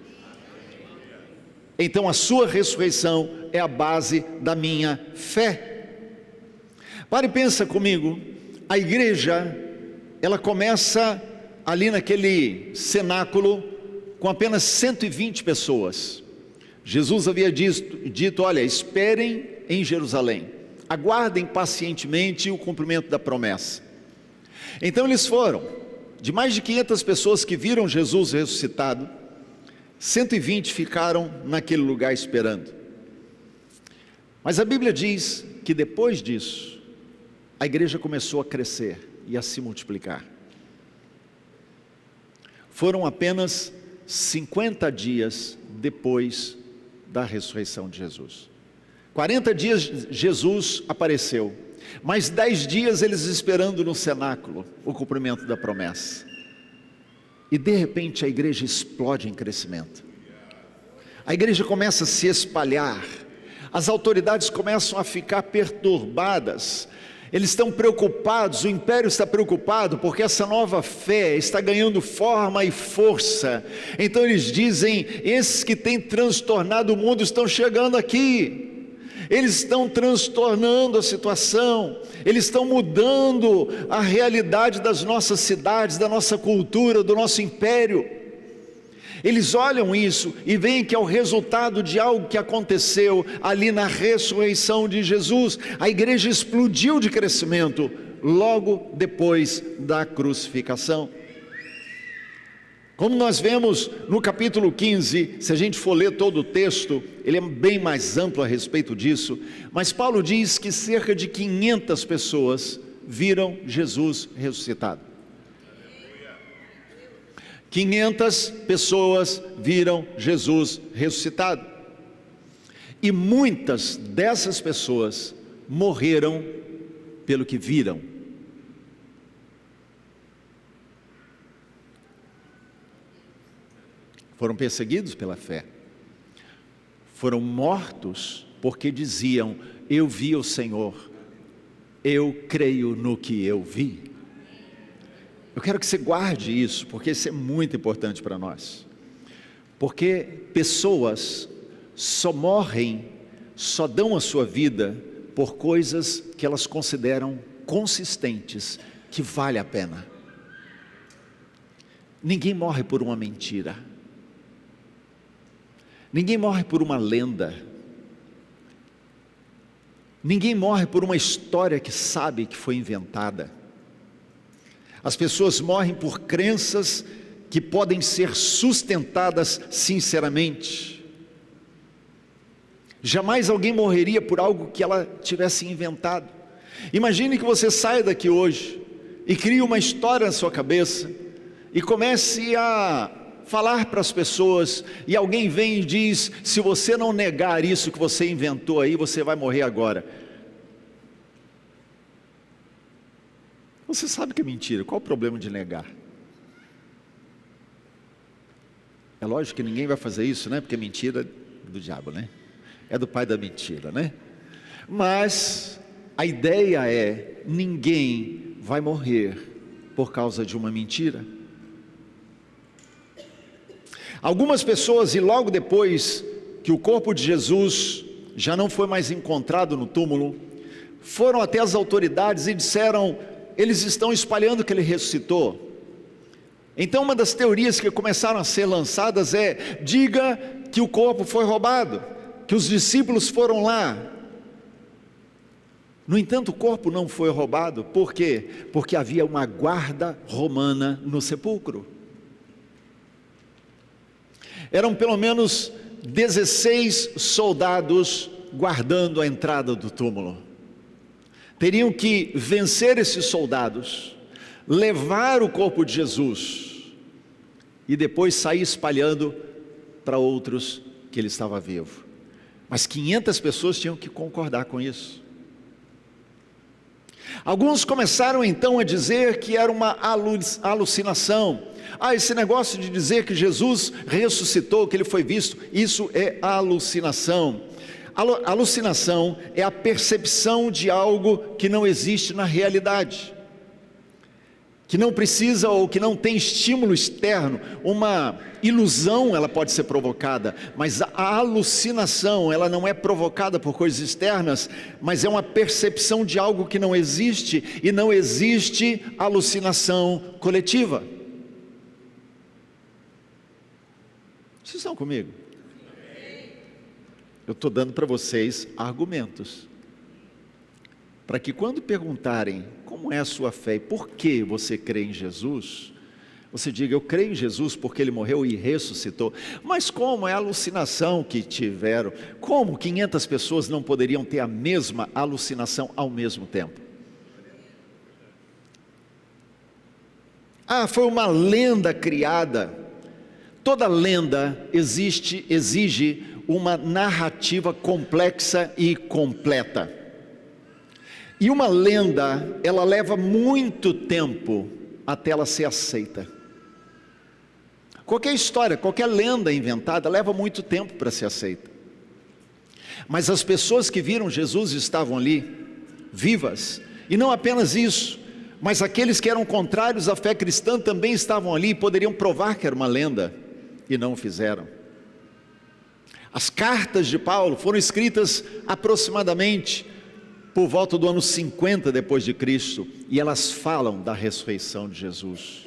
A: Então a sua ressurreição é a base da minha fé. Pare e pensa comigo, a igreja, ela começa ali naquele cenáculo com apenas 120 pessoas. Jesus havia dito, olha, esperem em Jerusalém, aguardem pacientemente o cumprimento da promessa. Então eles foram, de mais de 500 pessoas que viram Jesus ressuscitado, 120 ficaram naquele lugar esperando. Mas a Bíblia diz que depois disso, a igreja começou a crescer e a se multiplicar. foram apenas 50 dias depois da ressurreição de Jesus. 40 dias Jesus apareceu, mais 10 dias eles esperando no cenáculo o cumprimento da promessa. E de repente a igreja explode em crescimento. A igreja começa a se espalhar, as autoridades começam a ficar perturbadas, eles estão preocupados, o império está preocupado, porque essa nova fé está ganhando forma e força. Então eles dizem: esses que têm transtornado o mundo estão chegando aqui. Eles estão transtornando a situação, eles estão mudando a realidade das nossas cidades, da nossa cultura, do nosso império. Eles olham isso e veem que é o resultado de algo que aconteceu ali na ressurreição de Jesus. A igreja explodiu de crescimento logo depois da crucificação. Como nós vemos no capítulo 15, se a gente for ler todo o texto, ele é bem mais amplo a respeito disso, mas Paulo diz que cerca de 500 pessoas viram Jesus ressuscitado. 500 pessoas viram Jesus ressuscitado. E muitas dessas pessoas morreram pelo que viram. Foram perseguidos pela fé, foram mortos porque diziam: eu vi o Senhor, eu creio no que eu vi. Eu quero que você guarde isso, porque isso é muito importante para nós, porque pessoas só morrem, só dão a sua vida por coisas que elas consideram consistentes, que vale a pena. Ninguém morre por uma mentira. Ninguém morre por uma lenda. Ninguém morre por uma história que sabe que foi inventada. As pessoas morrem por crenças que podem ser sustentadas sinceramente. Jamais alguém morreria por algo que ela tivesse inventado. Imagine que você saia daqui hoje e crie uma história na sua cabeça e comece a falar para as pessoas, e alguém vem e diz: se você não negar isso que você inventou aí, você vai morrer agora. Você sabe que é mentira, qual o problema de negar? É lógico que ninguém vai fazer isso, né? Porque mentira é do diabo, né? É do pai da mentira, né? Mas a ideia é: ninguém vai morrer por causa de uma mentira. Algumas pessoas, e logo depois que o corpo de Jesus já não foi mais encontrado no túmulo, foram até as autoridades e disseram: eles estão espalhando que ele ressuscitou. Então uma das teorias que começaram a ser lançadas é: diga que o corpo foi roubado, que os discípulos foram lá. No entanto, o corpo não foi roubado. Por quê? Porque havia uma guarda romana no sepulcro. Eram pelo menos 16 soldados guardando a entrada do túmulo. Teriam que vencer esses soldados, levar o corpo de Jesus e depois sair espalhando para outros que ele estava vivo. Mas 500 pessoas tinham que concordar com isso. Alguns começaram então a dizer que era uma alucinação. Esse negócio de dizer que Jesus ressuscitou, que ele foi visto, isso é alucinação. Alucinação é a percepção de algo que não existe na realidade, que não precisa ou que não tem estímulo externo. Uma ilusão, ela pode ser provocada, mas a alucinação, ela não é provocada por coisas externas, mas é uma percepção de algo que não existe, e não existe alucinação coletiva. Vocês estão comigo? Eu estou dando para vocês argumentos, para que quando perguntarem como é a sua fé e por que você crê em Jesus, você diga: eu creio em Jesus porque ele morreu e ressuscitou. Mas como é a alucinação que tiveram? Como 500 pessoas não poderiam ter a mesma alucinação ao mesmo tempo? Ah, foi uma lenda criada. Toda lenda exige uma narrativa complexa e completa. E uma lenda, ela leva muito tempo até ela ser aceita. Qualquer história, qualquer lenda inventada leva muito tempo para ser aceita. Mas as pessoas que viram Jesus estavam ali, vivas. E não apenas isso, mas aqueles que eram contrários à fé cristã também estavam ali e poderiam provar que era uma lenda, e não o fizeram. As cartas de Paulo foram escritas aproximadamente por volta do ano 50 depois de Cristo, e elas falam da ressurreição de Jesus.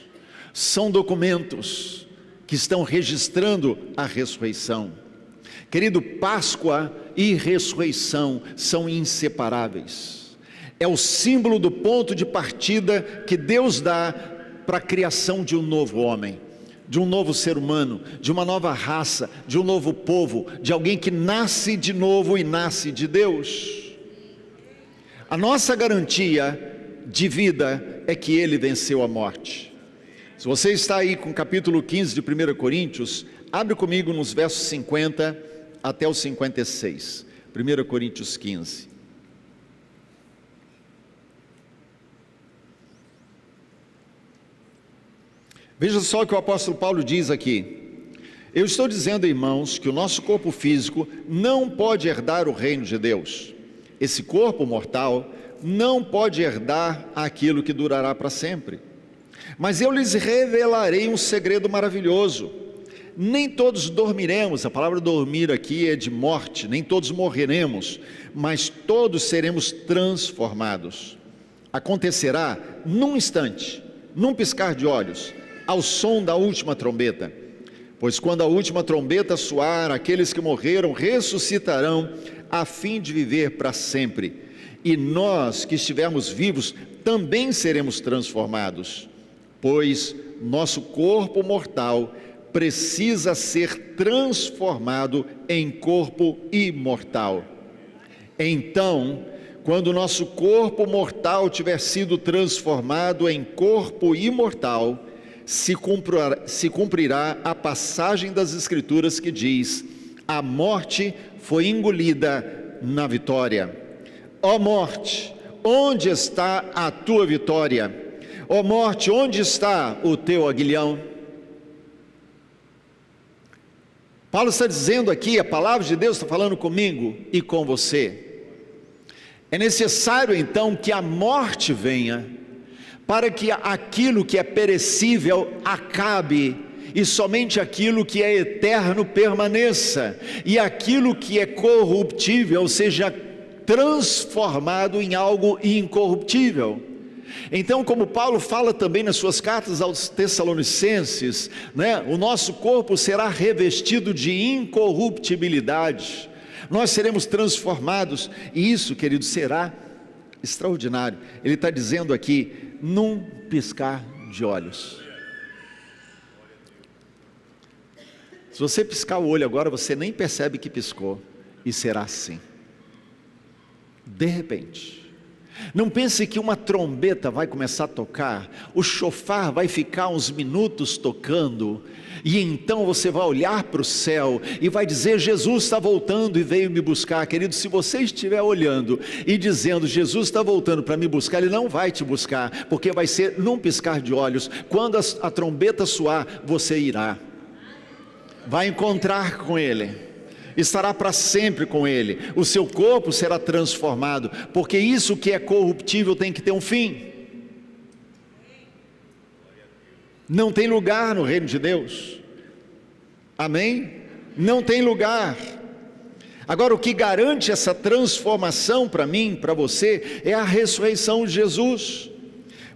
A: São documentos que estão registrando a ressurreição. Querido, Páscoa e ressurreição são inseparáveis. É o símbolo do ponto de partida que Deus dá para a criação de um novo homem, de um novo ser humano, de uma nova raça, de um novo povo, de alguém que nasce de novo e nasce de Deus. A nossa garantia de vida é que Ele venceu a morte. Se você está aí com o capítulo 15 de 1 Coríntios, abre comigo nos versos 50 até os 56. 1 Coríntios 15. Veja só o que o apóstolo Paulo diz aqui. Eu estou dizendo, irmãos, que o nosso corpo físico não pode herdar o reino de Deus. Esse corpo mortal não pode herdar aquilo que durará para sempre. Mas eu lhes revelarei um segredo maravilhoso. Nem todos dormiremos, a palavra dormir aqui é de morte, nem todos morreremos, mas todos seremos transformados. Acontecerá num instante, num piscar de olhos, ao som da última trombeta. Pois quando a última trombeta soar, aqueles que morreram ressuscitarão, a fim de viver para sempre. E nós que estivermos vivos, também seremos transformados. Pois nosso corpo mortal precisa ser transformado em corpo imortal. Então, quando o nosso corpo mortal tiver sido transformado em corpo imortal, se cumprirá a passagem das Escrituras que diz: a morte foi engolida na vitória. Ó morte, onde está a tua vitória? Ó morte, onde está o teu aguilhão? Paulo está dizendo aqui, a palavra de Deus está falando comigo e com você. É necessário então que a morte venha, para que aquilo que é perecível acabe, e somente aquilo que é eterno permaneça, e aquilo que é corruptível seja transformado em algo incorruptível. Então, como Paulo fala também nas suas cartas aos Tessalonicenses, o nosso corpo será revestido de incorruptibilidade, nós seremos transformados, e isso, querido, será extraordinário. Ele está dizendo aqui, num piscar de olhos. Se você piscar o olho agora, você nem percebe que piscou, e será assim. De repente. Não pense que uma trombeta vai começar a tocar, o chofar vai ficar uns minutos tocando, e então você vai olhar para o céu e vai dizer: Jesus está voltando e veio me buscar. Querido, se você estiver olhando e dizendo: Jesus está voltando para me buscar, Ele não vai te buscar, porque vai ser num piscar de olhos. Quando a trombeta soar, você irá, vai encontrar com Ele, estará para sempre com Ele, o seu corpo será transformado, porque isso que é corruptível tem que ter um fim. Não tem lugar no reino de Deus, amém? Não tem lugar. Agora, o que garante essa transformação para mim, para você, é a ressurreição de Jesus.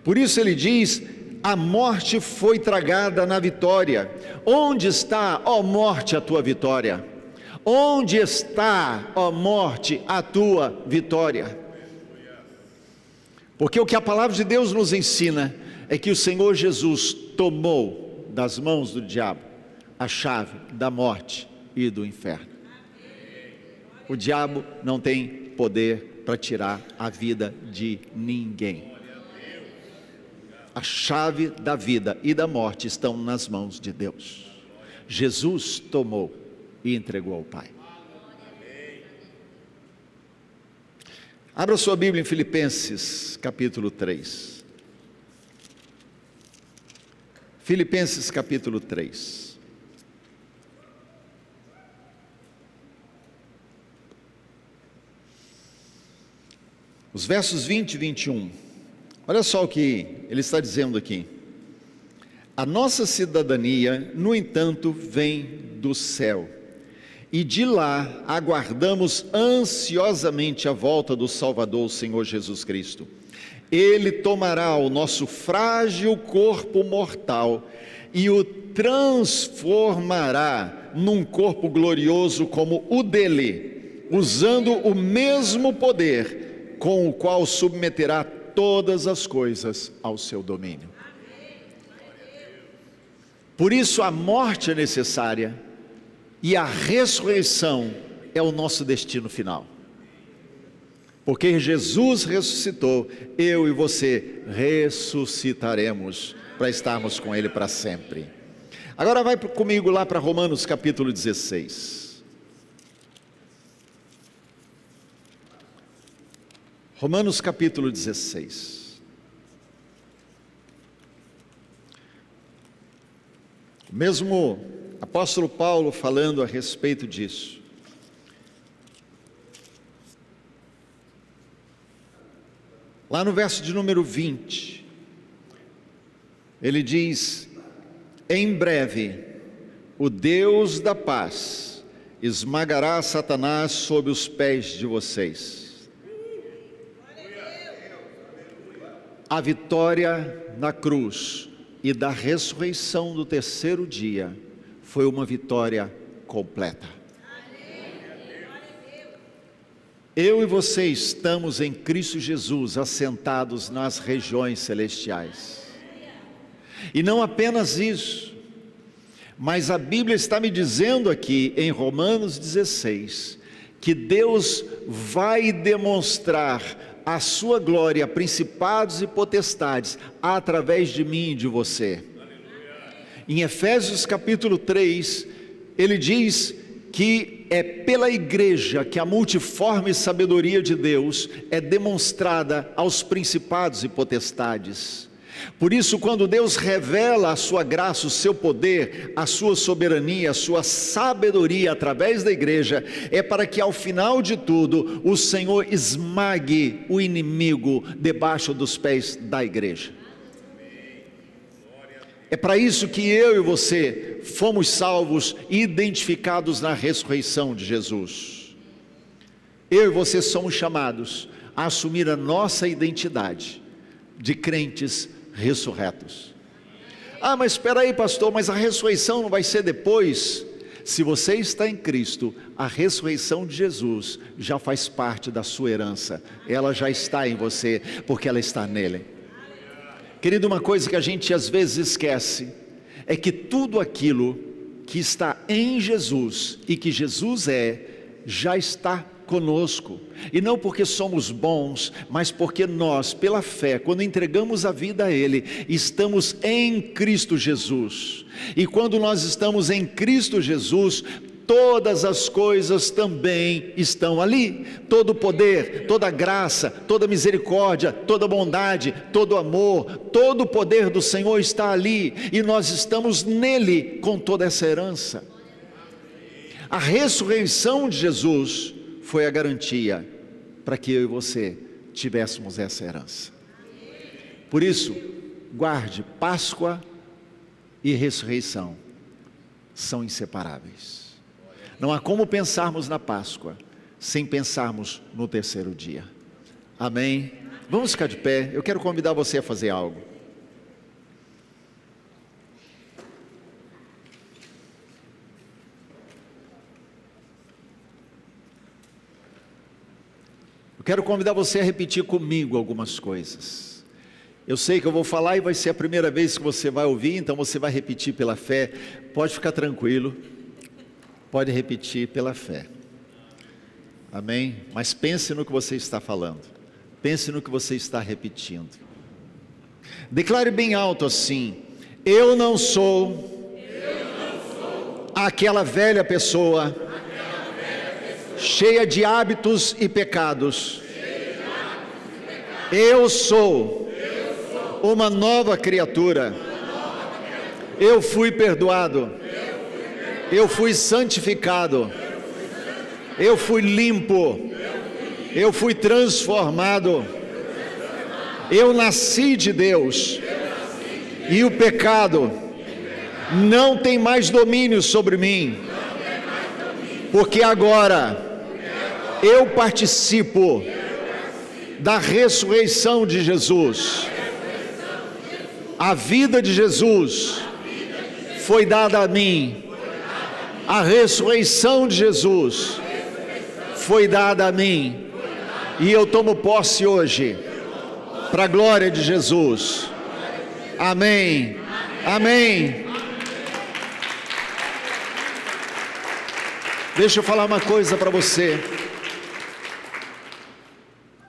A: Por isso ele diz: a morte foi tragada na vitória. Onde está, ó morte, a tua vitória? Onde está, ó morte, a tua vitória? Porque o que a palavra de Deus nos ensina é que o Senhor Jesus tomou das mãos do diabo a chave da morte e do inferno. O diabo não tem poder para tirar a vida de ninguém. A chave da vida e da morte estão nas mãos de Deus. Jesus tomou e entregou ao Pai. Abra sua Bíblia em Filipenses capítulo 3. Filipenses capítulo 3. Os versos 20 e 21. Olha só o que ele está dizendo aqui. A nossa cidadania, no entanto, vem do céu. E de lá aguardamos ansiosamente a volta do Salvador, o Senhor Jesus Cristo. Ele tomará o nosso frágil corpo mortal e o transformará num corpo glorioso como o dele, usando o mesmo poder com o qual submeterá todas as coisas ao seu domínio. Por isso a morte é necessária e a ressurreição é o nosso destino final. Porque Jesus ressuscitou, eu e você ressuscitaremos para estarmos com Ele para sempre. Agora vai comigo lá para Romanos capítulo 16. Romanos capítulo 16. O mesmo apóstolo Paulo falando a respeito disso. Lá no verso de número 20, ele diz: em breve, o Deus da paz esmagará Satanás sob os pés de vocês. A vitória na cruz e da ressurreição do terceiro dia foi uma vitória completa. Eu e você estamos em Cristo Jesus, assentados nas regiões celestiais. E não apenas isso, mas a Bíblia está me dizendo aqui em Romanos 16, que Deus vai demonstrar a sua glória a principados e potestades através de mim e de você. Em Efésios capítulo 3, ele diz que é pela igreja que a multiforme sabedoria de Deus é demonstrada aos principados e potestades. Por isso, quando Deus revela a sua graça, o seu poder, a sua soberania, a sua sabedoria através da igreja, é para que ao final de tudo, o Senhor esmague o inimigo debaixo dos pés da igreja. É para isso que eu e você fomos salvos e identificados na ressurreição de Jesus. Eu e você somos chamados a assumir a nossa identidade de crentes ressurretos. Ah, mas espera aí, pastor, mas a ressurreição não vai ser depois? Se você está em Cristo, a ressurreição de Jesus já faz parte da sua herança. Ela já está em você, porque ela está nele. Querido, uma coisa que a gente às vezes esquece é que tudo aquilo que está em Jesus e que Jesus é, já está conosco, e não porque somos bons, mas porque nós, pela fé, quando entregamos a vida a Ele, estamos em Cristo Jesus, e quando nós estamos em Cristo Jesus, todas as coisas também estão ali, todo poder, toda graça, toda misericórdia, toda bondade, todo amor, todo o poder do Senhor está ali, e nós estamos nele com toda essa herança. A ressurreição de Jesus foi a garantia para que eu e você tivéssemos essa herança. Por isso, guarde, Páscoa e ressurreição são inseparáveis. Não há como pensarmos na Páscoa sem pensarmos no terceiro dia. Amém? Vamos ficar de pé, eu quero convidar você a fazer algo. Eu quero convidar você a repetir comigo algumas coisas. Eu sei que eu vou falar e vai ser a primeira vez que você vai ouvir, então você vai repetir pela fé. Pode ficar tranquilo, pode repetir pela fé. Amém? Mas pense no que você está falando, pense no que você está repetindo. Declare bem alto assim: eu não sou aquela velha pessoa cheia de hábitos e pecados. Eu sou uma nova criatura. Eu fui perdoado. Eu fui santificado. Eu fui limpo. Eu fui transformado. Eu nasci de Deus. E o pecado não tem mais domínio sobre mim. Porque agora eu participo da ressurreição de Jesus. A vida de Jesus foi dada a mim. A ressurreição de Jesus foi dada a mim. E eu tomo posse hoje, para a glória de Jesus. Amém. Amém. Deixa eu falar uma coisa para você.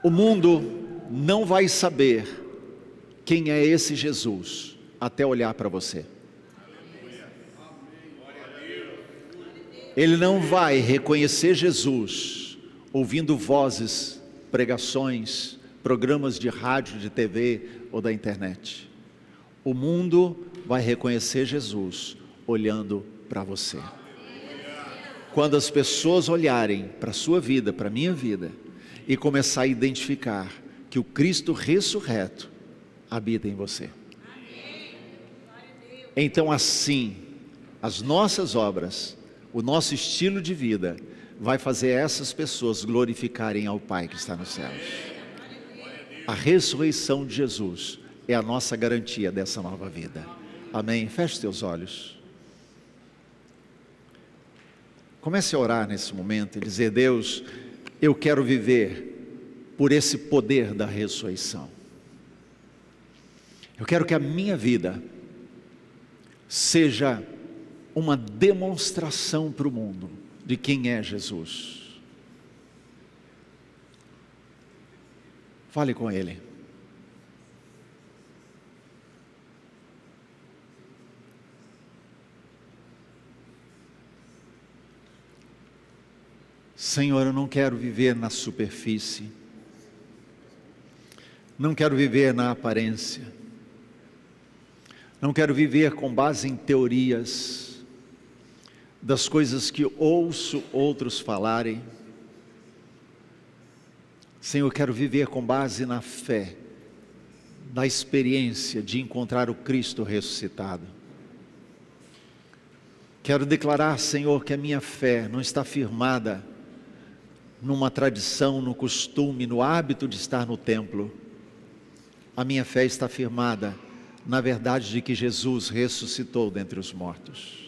A: O mundo não vai saber quem é esse Jesus até olhar para você. Ele não vai reconhecer Jesus ouvindo vozes, pregações, programas de rádio, de TV ou da internet. O mundo vai reconhecer Jesus olhando para você. Quando as pessoas olharem para a sua vida, para a minha vida, e começar a identificar que o Cristo ressurreto habita em você. Então assim, as nossas obras, o nosso estilo de vida, vai fazer essas pessoas glorificarem ao Pai que está nos céus. A ressurreição de Jesus é a nossa garantia dessa nova vida. Amém? Feche teus olhos. Comece a orar nesse momento e dizer: Deus, eu quero viver por esse poder da ressurreição. Eu quero que a minha vida seja uma demonstração para o mundo de quem é Jesus. Fale com Ele. Senhor, eu não quero viver na superfície, não quero viver na aparência, não quero viver com base em teorias, das coisas que ouço outros falarem. Senhor, eu quero viver com base na fé, na experiência de encontrar o Cristo ressuscitado. Quero declarar, Senhor, que a minha fé não está firmada numa tradição, no costume, no hábito de estar no templo. A minha fé está firmada na verdade de que Jesus ressuscitou dentre os mortos.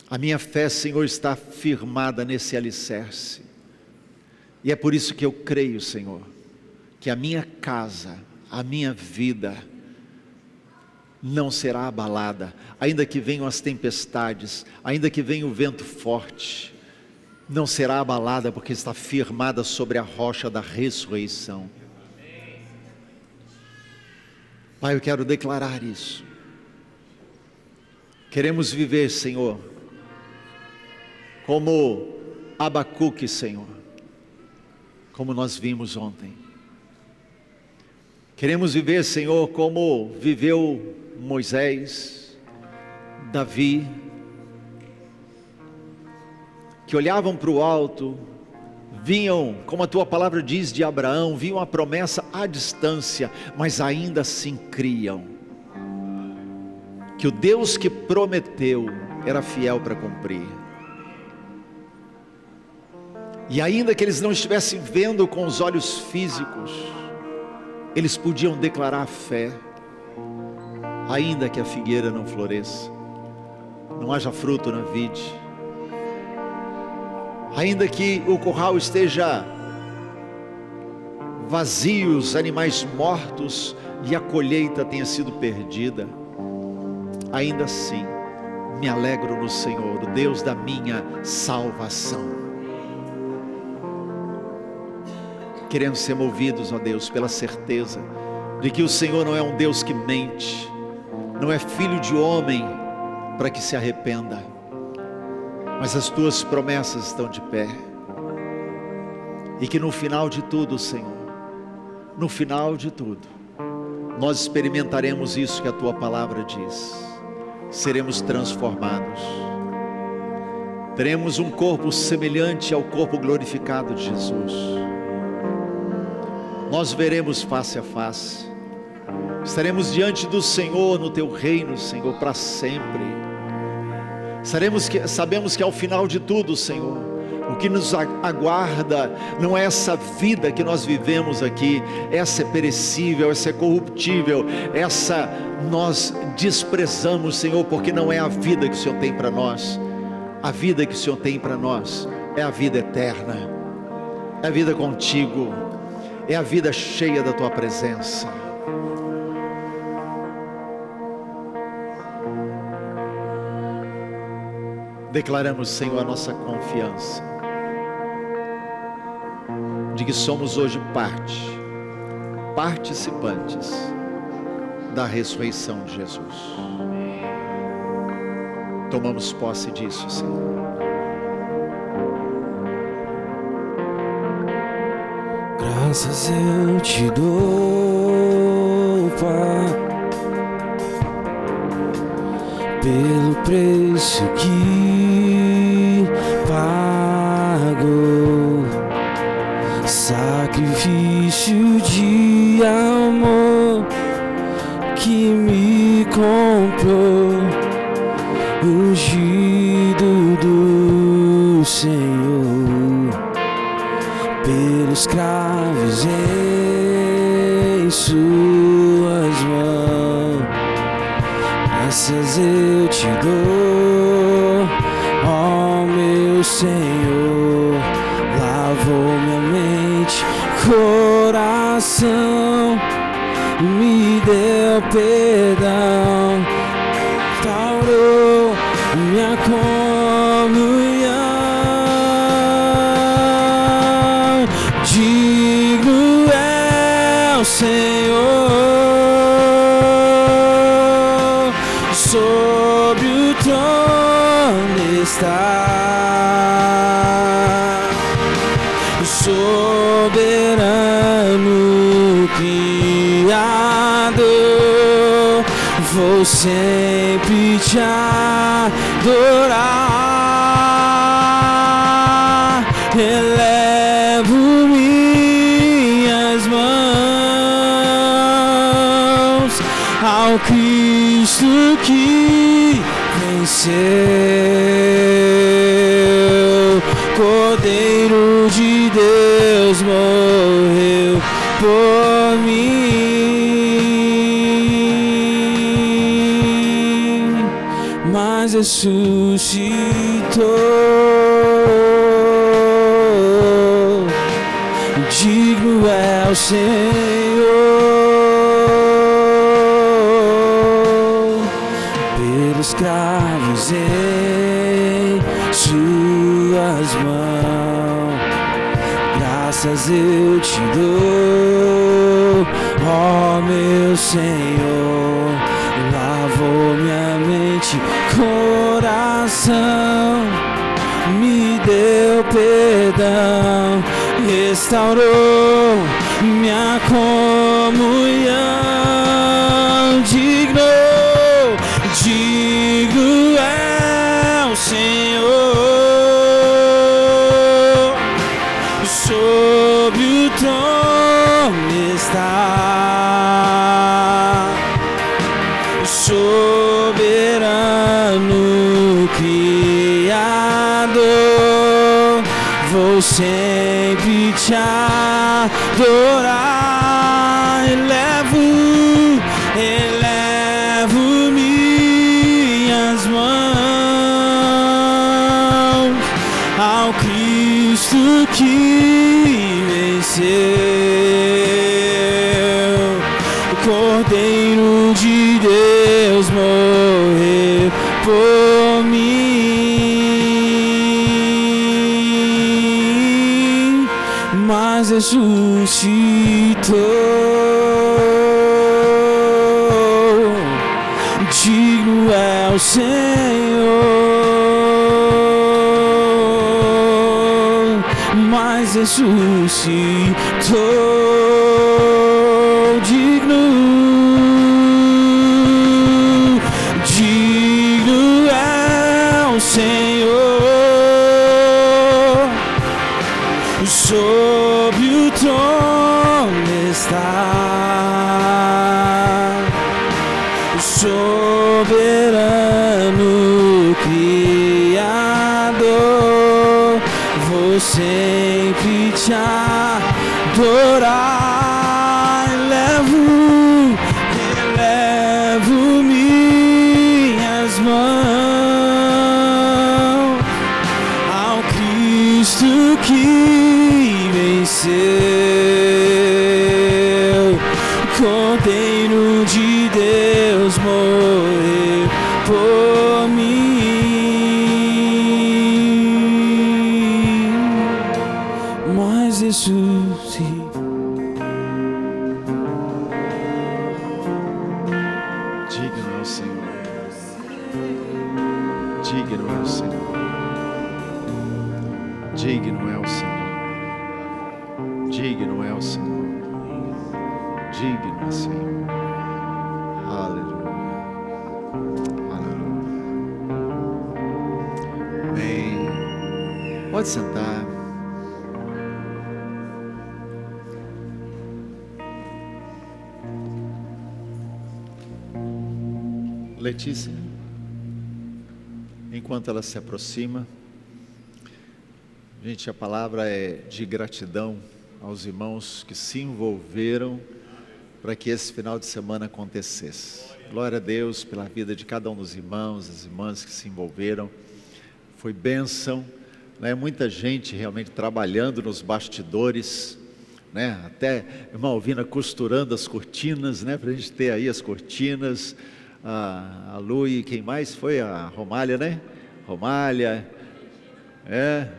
A: A minha fé, Senhor, está firmada nesse alicerce. E é por isso que eu creio, Senhor, que a minha casa, a minha vida não será abalada, ainda que venham as tempestades, ainda que venha o vento forte, não será abalada, porque está firmada sobre a rocha da ressurreição. Pai, eu quero declarar isso. Queremos viver, Senhor, como Abacuque, Senhor, como nós vimos ontem. Queremos viver, Senhor, como viveu Moisés, Davi, que olhavam para o alto, vinham, como a tua palavra diz de Abraão, viam a promessa à distância, mas ainda assim criam que o Deus que prometeu era fiel para cumprir. E ainda que eles não estivessem vendo com os olhos físicos, eles podiam declarar fé. Ainda que a figueira não floresça, não haja fruto na vide, ainda que o curral esteja vazio, os animais mortos e a colheita tenha sido perdida, ainda assim me alegro no Senhor, o Deus da minha salvação. Queremos ser movidos, ó Deus, pela certeza de que o Senhor não é um Deus que mente, não é filho de homem para que se arrependa, mas as tuas promessas estão de pé, e que no final de tudo, Senhor, no final de tudo, nós experimentaremos isso que a tua palavra diz, seremos transformados, teremos um corpo semelhante ao corpo glorificado de Jesus, nós veremos face a face, estaremos diante do Senhor no teu reino, Senhor, para sempre. Sabemos que ao final de tudo, Senhor, o que nos aguarda não é essa vida que nós vivemos aqui, essa é perecível, essa é corruptível, essa nós desprezamos, Senhor, porque não é a vida que o Senhor tem para nós. A vida que o Senhor tem para nós é a vida eterna, é a vida contigo, é a vida cheia da tua presença. Declaramos, Senhor, a nossa confiança de que somos hoje participantes da ressurreição de Jesus. Tomamos posse disso, Senhor.
C: Graças eu te dou, Pai, pelo preço que pagou, sacrifício de amor que me comprou, ungido do Senhor, pelos cravos em suas mãos. Graças eu te dou, ó meu Senhor, lavou minha mente, coração, me deu perdão, restaurou minha comunhão. Digno é o Senhor, sobre o trono está, soberano Criador, vou sempre te adorar, elevo minhas mãos ao Cristo que venceu, Cordeiro de Deus morreu por mim, mas ressuscitou. Digno é o Senhor, pelos cravos em suas mãos. Graças eu te dou, ó meu Senhor, lavou minha mente, coração, me deu perdão, restaurou minha comunhão. Digno é o Senhor, sobre o trono está, soberano Criador, vou sempre te adorar, elevo minhas mãos ao Cristo que venceu, Cordeiro de Deus morreu por mim, mas ressuscitou. é o Senhor, mas ressuscitou digno. Digno é o Senhor, sob o trono está, soberano Criador, vou sempre te adorar. Elevo minhas mãos ao Cristo que venceu, Cordeiro de Deus morreu por mim, mas ressuscitou.
A: Digno é o Senhor. Digno é o Senhor. Digno é o Senhor. Digno é o Senhor. Digno é o Senhor. Aleluia. Aleluia. Amém. Pode sentar. Letícia, enquanto ela se aproxima, gente, a palavra é de gratidão aos irmãos que se envolveram para que esse final de semana acontecesse. Glória a Deus pela vida de cada um dos irmãos, das irmãs que se envolveram. Foi bênção, né? Muita gente realmente trabalhando nos bastidores, né? Até irmã Alvina costurando as cortinas, né? Para a gente ter aí as cortinas. A Lu e quem mais foi? A Romália, né? Romália,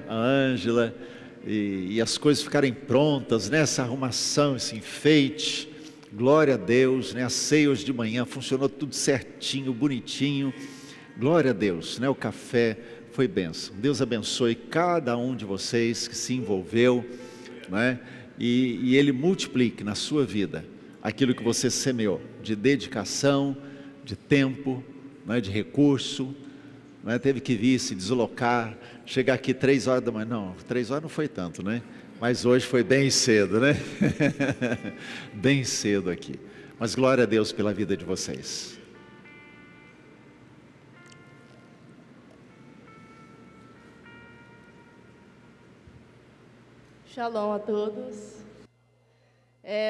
A: a Ângela, e as coisas ficarem prontas, né? Essa arrumação, esse enfeite, glória a Deus, né? A ceia hoje de manhã funcionou tudo certinho, bonitinho, glória a Deus, né? O café foi bênção. Deus abençoe cada um de vocês que se envolveu, né? E Ele multiplique na sua vida aquilo que você semeou, de dedicação, de tempo, né, de recurso, né, teve que vir se deslocar, chegar aqui 3 horas da manhã, não, 3 horas não foi tanto, né? Mas hoje foi bem cedo, né? Bem cedo aqui. Mas glória a Deus pela vida de vocês.
F: Shalom a todos.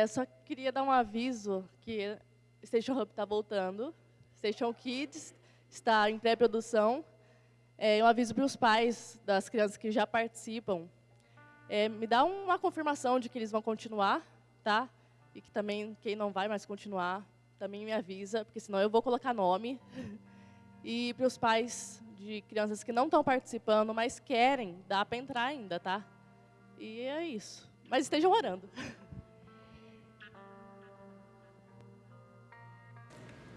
F: Só queria dar um aviso que Station Hub está voltando. Station Kids está em pré-produção. Um aviso para os pais das crianças que já participam. Me dá uma confirmação de que eles vão continuar, tá? E que também, quem não vai mais continuar, também me avisa, porque senão eu vou colocar nome. E para os pais de crianças que não estão participando, mas querem, dá para entrar ainda, tá? E é isso. Mas estejam orando.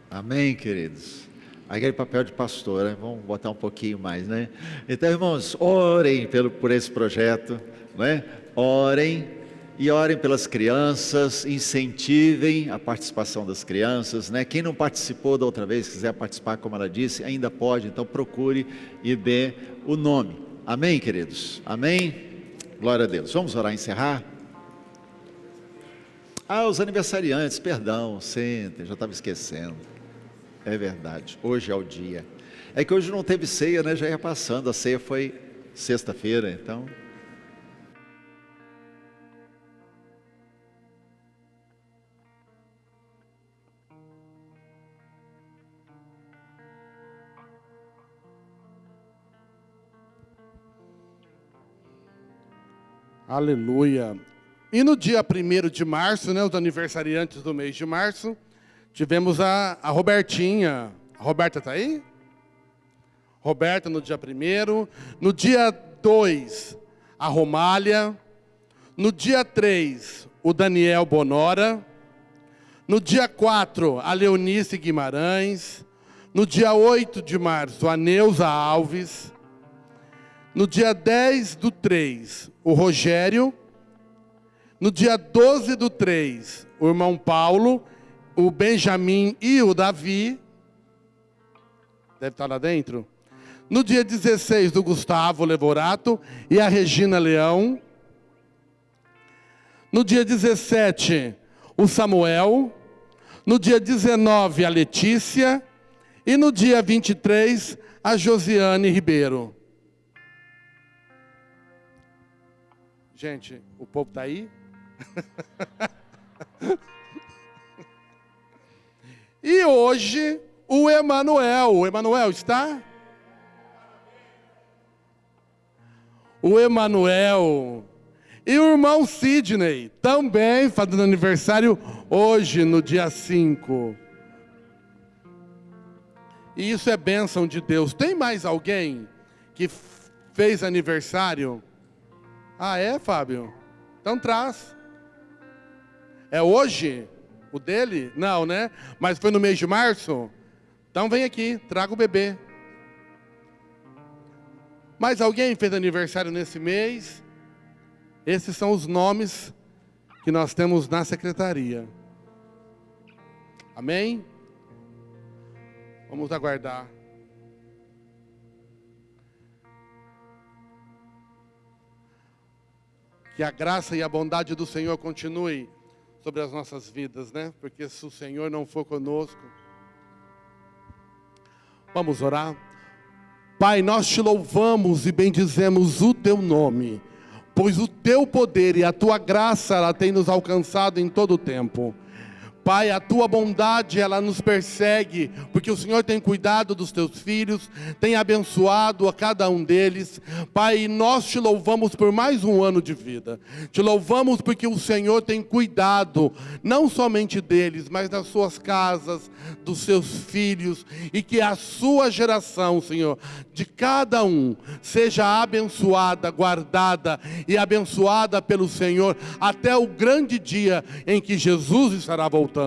A: Amém, queridos. Aquele papel de pastor, né? Vamos botar um pouquinho mais, né? Então, irmãos, orem por esse projeto, né? Orem e orem pelas crianças, incentivem a participação das crianças, né? Quem não participou da outra vez, quiser participar, como ela disse, ainda pode, então procure e dê o nome. Amém, queridos? Amém? Glória a Deus. Vamos orar e encerrar? Os aniversariantes, perdão, sentem, já estava esquecendo. É verdade, hoje é o dia. É que hoje não teve ceia, né? Já ia passando, a ceia foi sexta-feira, então.
E: Aleluia. E no dia 1º de março, né, os aniversariantes do mês de março, tivemos a Robertinha. A Roberta está aí? Roberta no dia 1º. No dia 2, a Romália. No dia 3, o Daniel Bonora. No dia 4, a Leonice Guimarães. No dia 8 de março, a Neuza Alves. No dia 10/3, o Rogério. No dia 12/3, o irmão Paulo, o Benjamin e o Davi. Deve estar lá dentro. No dia 16, o Gustavo Levorato e a Regina Leão. No dia 17, o Samuel. No dia 19, a Letícia. E no dia 23, a Josiane Ribeiro. Gente, o povo está aí? E hoje, o Emanuel. O Emanuel está? O Emanuel. E o irmão Sidney, também fazendo aniversário hoje, no dia 5. E isso é bênção de Deus. Tem mais alguém que fez aniversário? Ah, é, Fábio? Então traz. É hoje? O dele? Não, né? Mas foi no mês de março? Então vem aqui, traga o bebê. Mais alguém fez aniversário nesse mês? Esses são os nomes que nós temos na secretaria. Amém? Vamos aguardar. Que a graça e a bondade do Senhor continue sobre as nossas vidas, né? Porque se o Senhor não for conosco... Vamos orar? Pai, nós te louvamos e bendizemos o teu nome, pois o teu poder e a tua graça, ela tem nos alcançado em todo o tempo. Pai, a tua bondade, ela nos persegue, porque o Senhor tem cuidado dos teus filhos, tem abençoado a cada um deles. Pai, nós te louvamos por mais um ano de vida. Te louvamos porque o Senhor tem cuidado, não somente deles, mas das suas casas, dos seus filhos, e que a sua geração, Senhor, de cada um, seja abençoada, guardada e abençoada pelo Senhor, até o grande dia em que Jesus estará voltando.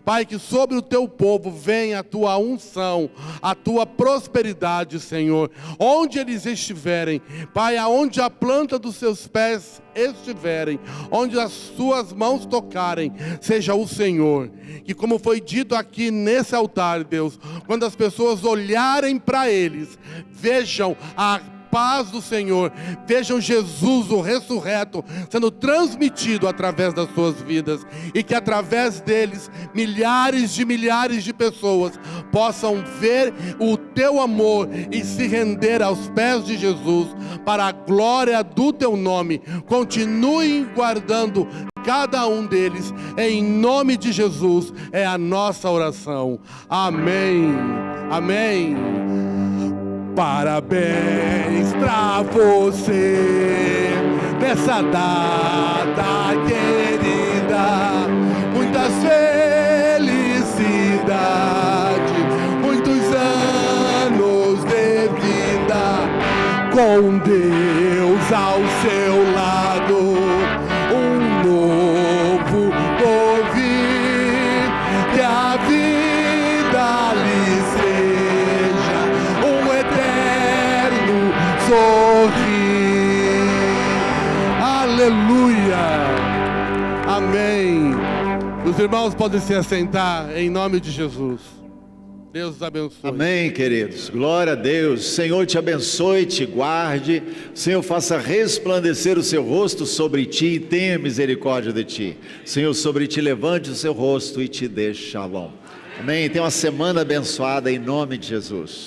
E: Pai, que sobre o teu povo venha a tua unção, a tua prosperidade, Senhor, onde eles estiverem, Pai, aonde a planta dos seus pés estiverem, onde as suas mãos tocarem, seja o Senhor. Que, como foi dito aqui nesse altar, Deus, quando as pessoas olharem para eles, vejam a paz do Senhor, vejam Jesus, o ressurreto, sendo transmitido através das suas vidas, e que através deles, milhares de pessoas possam ver o teu amor e se render aos pés de Jesus, para a glória do teu nome. Continue guardando cada um deles, em nome de Jesus, é a nossa oração. Amém. Amém. Parabéns pra você nessa data querida, muitas felicidades, muitos anos de vida, com Deus ao seu lado, um novo porvir, que a vida lhe seja um eterno sorrir. Aleluia. Amém. Os irmãos podem se assentar em nome de Jesus. Deus os abençoe.
A: Amém, queridos. Glória a Deus. Senhor te abençoe, te guarde. Senhor faça resplandecer o seu rosto sobre ti e tenha misericórdia de ti. Senhor, sobre ti levante o seu rosto e te dê shalom. Amém. Tenha uma semana abençoada em nome de Jesus.